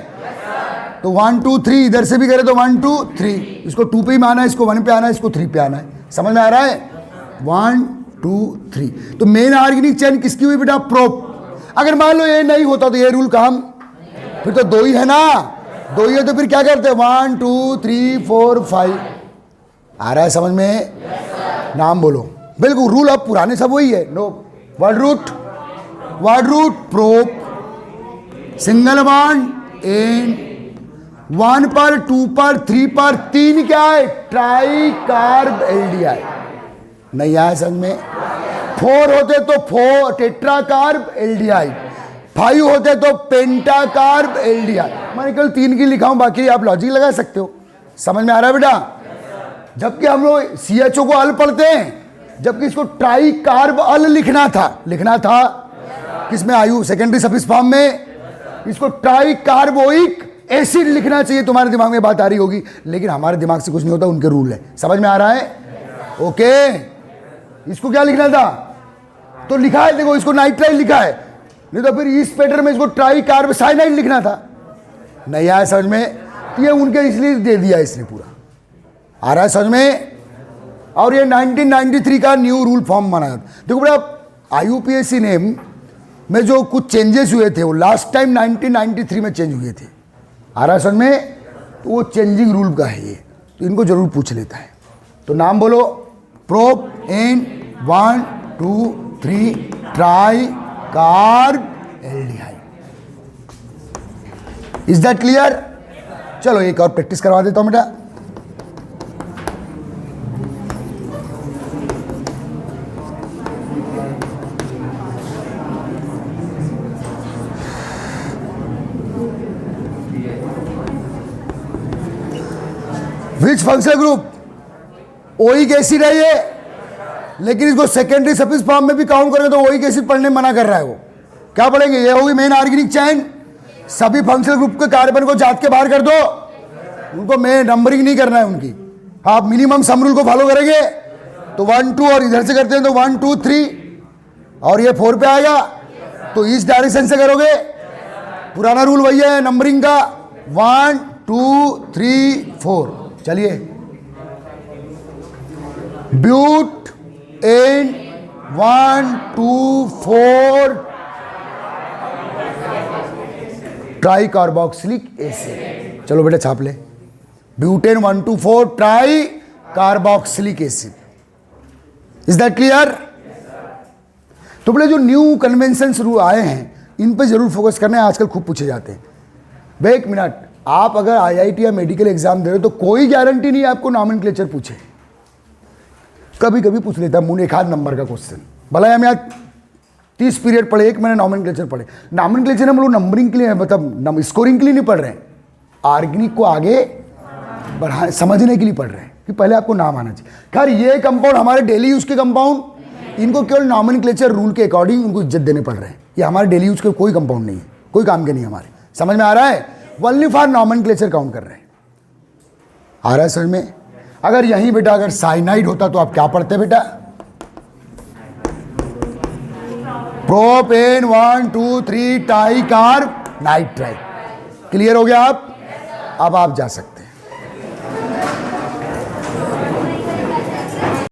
तो 1 2 3, इधर से भी करे तो 1 2 3, इसको 2 पे ही आना है, इसको 1 पे आना है, इसको 3 पे आना है। समझ में आ रहा है? 1 2 3। तो मेन ऑर्गेनिक चेन किसकी हुई बेटा? प्रोप। अगर मान लो ये नहीं होता तो ये रूल काम, फिर तो 2 ही है ना, 2 ही है तो फिर क्या करते हैं? 1 2 3 4 5। आ रहा है समझ में? नाम बोलो। बिल्कुल रूल अब पुराने सब वही है। No word root prop, single bond ane, 1 पर 2 पर 3 पर 3 क्या है? Tri carb aldehyde. नहीं आया समझ में? 4 होते तो 4 टेट्रा कार्ब एल्डिहाइड, 5 होते तो पेंटा कार्ब एल्डिहाइड। मैंने केवल 3 की लिखा हूं, बाकी आप लॉजिक लगा सकते हो। समझ में आ रहा है बेटा? जबकि हम लोग CHO को अल पढ़ते हैं, जबकि इसको ट्राई कार्ब अल लिखना था किसमें? आयु सेकेंडरी सफिक्स फॉर्म में। इसको ट्राई कार्बोइक एसिड लिखना चाहिए। तुम्हारे दिमाग में बात आ रही होगी, लेकिन हमारे दिमाग से कुछ नहीं होता, उनके रूल है। समझ में आ रहा है? ओके, इसको क्या लिखना था? तो लिखा है, देखो इसको नाइट्राइल लिखा है, नहीं तो फिर इस पेटर में इसको ट्राई कार्ब साइनाइड लिखना था। नहीं आया समझ में? ये उनके इसलिए दे दिया इसने पूरा। आ रहा है समझ में? और ये 1993 का न्यू रूल फॉर्म बना। देखो बेटा, IUPAC नेम में जो कुछ चेंजेस हुए थे वो लास्ट टाइम 1993 में चेंज हुए थे। आ रहा है समझ में? तो वो चेंजिंग रूल का है ये, तो इनको जरूर पूछ लेता है। तो नाम बोलो, prop ane 1 2 3 tri carb aldehyde. Is that clear? चलो एक और प्रैक्टिस करवा देता हूं बेटा। Which functional group? Oic acid है ये, लेकिन इसको सेकेंडरी सफिक्स फॉर्म में भी काउंट करेंगे तो ओइक एसिड पढ़ने मना कर रहा है वो। क्या पढ़ेंगे? ये होगी मेन ऑर्गेनिक चेन। सभी फंक्शनल ग्रुप के कार्बन को जात के बाहर कर दो, उनको मेन नंबरिंग नहीं करना है उनकी। आप मिनिमम सम रूल को फॉलो करेंगे तो 1 2, और इधर से करते हैं तो 1 2 3, और ये 4 पे आएगा तो इस डायरेक्शन से करोगे। पुराना रूल वही है नंबरिंग का, 1 2 3 4। चलिए, but ane 1 2 4 tri carboxylic acid. चलो बेटा छाप ले, butane 1 2 4 tri carboxylic acid. Is that clear? तो बोले जो न्यू कन्वेंशन शुरू आए हैं इन पे जरूर फोकस करना है, आजकल खूब पूछे जाते हैं। भाई एक मिनट, आप अगर IIT या मेडिकल एग्जाम दे रहे हो तो कोई गारंटी नहीं आपको नॉमेनक्लेचर पूछे। कभी कभी पूछ लेता है मुझे एक आध नंबर का क्वेश्चन, भला हम यहाँ 30 पीरियड पढ़े, एक महीने नॉमेनक्लेचर पढ़े। नॉमेनक्लेचर हम लोग नंबरिंग के लिए, मतलब स्कोरिंग के लिए नहीं पढ़ रहे हैं, ऑर्गेनिक को आगे बढ़ा समझने के लिए पढ़ रहे हैं कि पहले आपको नाम आना चाहिए। खैर ये कंपाउंड हमारे डेली यूज के कंपाउंड, इनको केवल नॉमेनक्लेचर रूल के अकॉर्डिंग उनको इज्जत देने पड़ रहे हैं। ये हमारे डेली यूज के कोई कंपाउंड नहीं है, कोई काम के नहीं हमारे। समझ में आ रहा है? ओनली फॉर नॉमेनक्लेचर काउंट कर रहे हैं। आ रहा है समझ में? अगर यही बेटा अगर साइनाइड होता तो आप क्या पढ़ते बेटा? Propane 1 2 3 tri carb nitrile. Clear हो गया आप? अब आप जा सकते।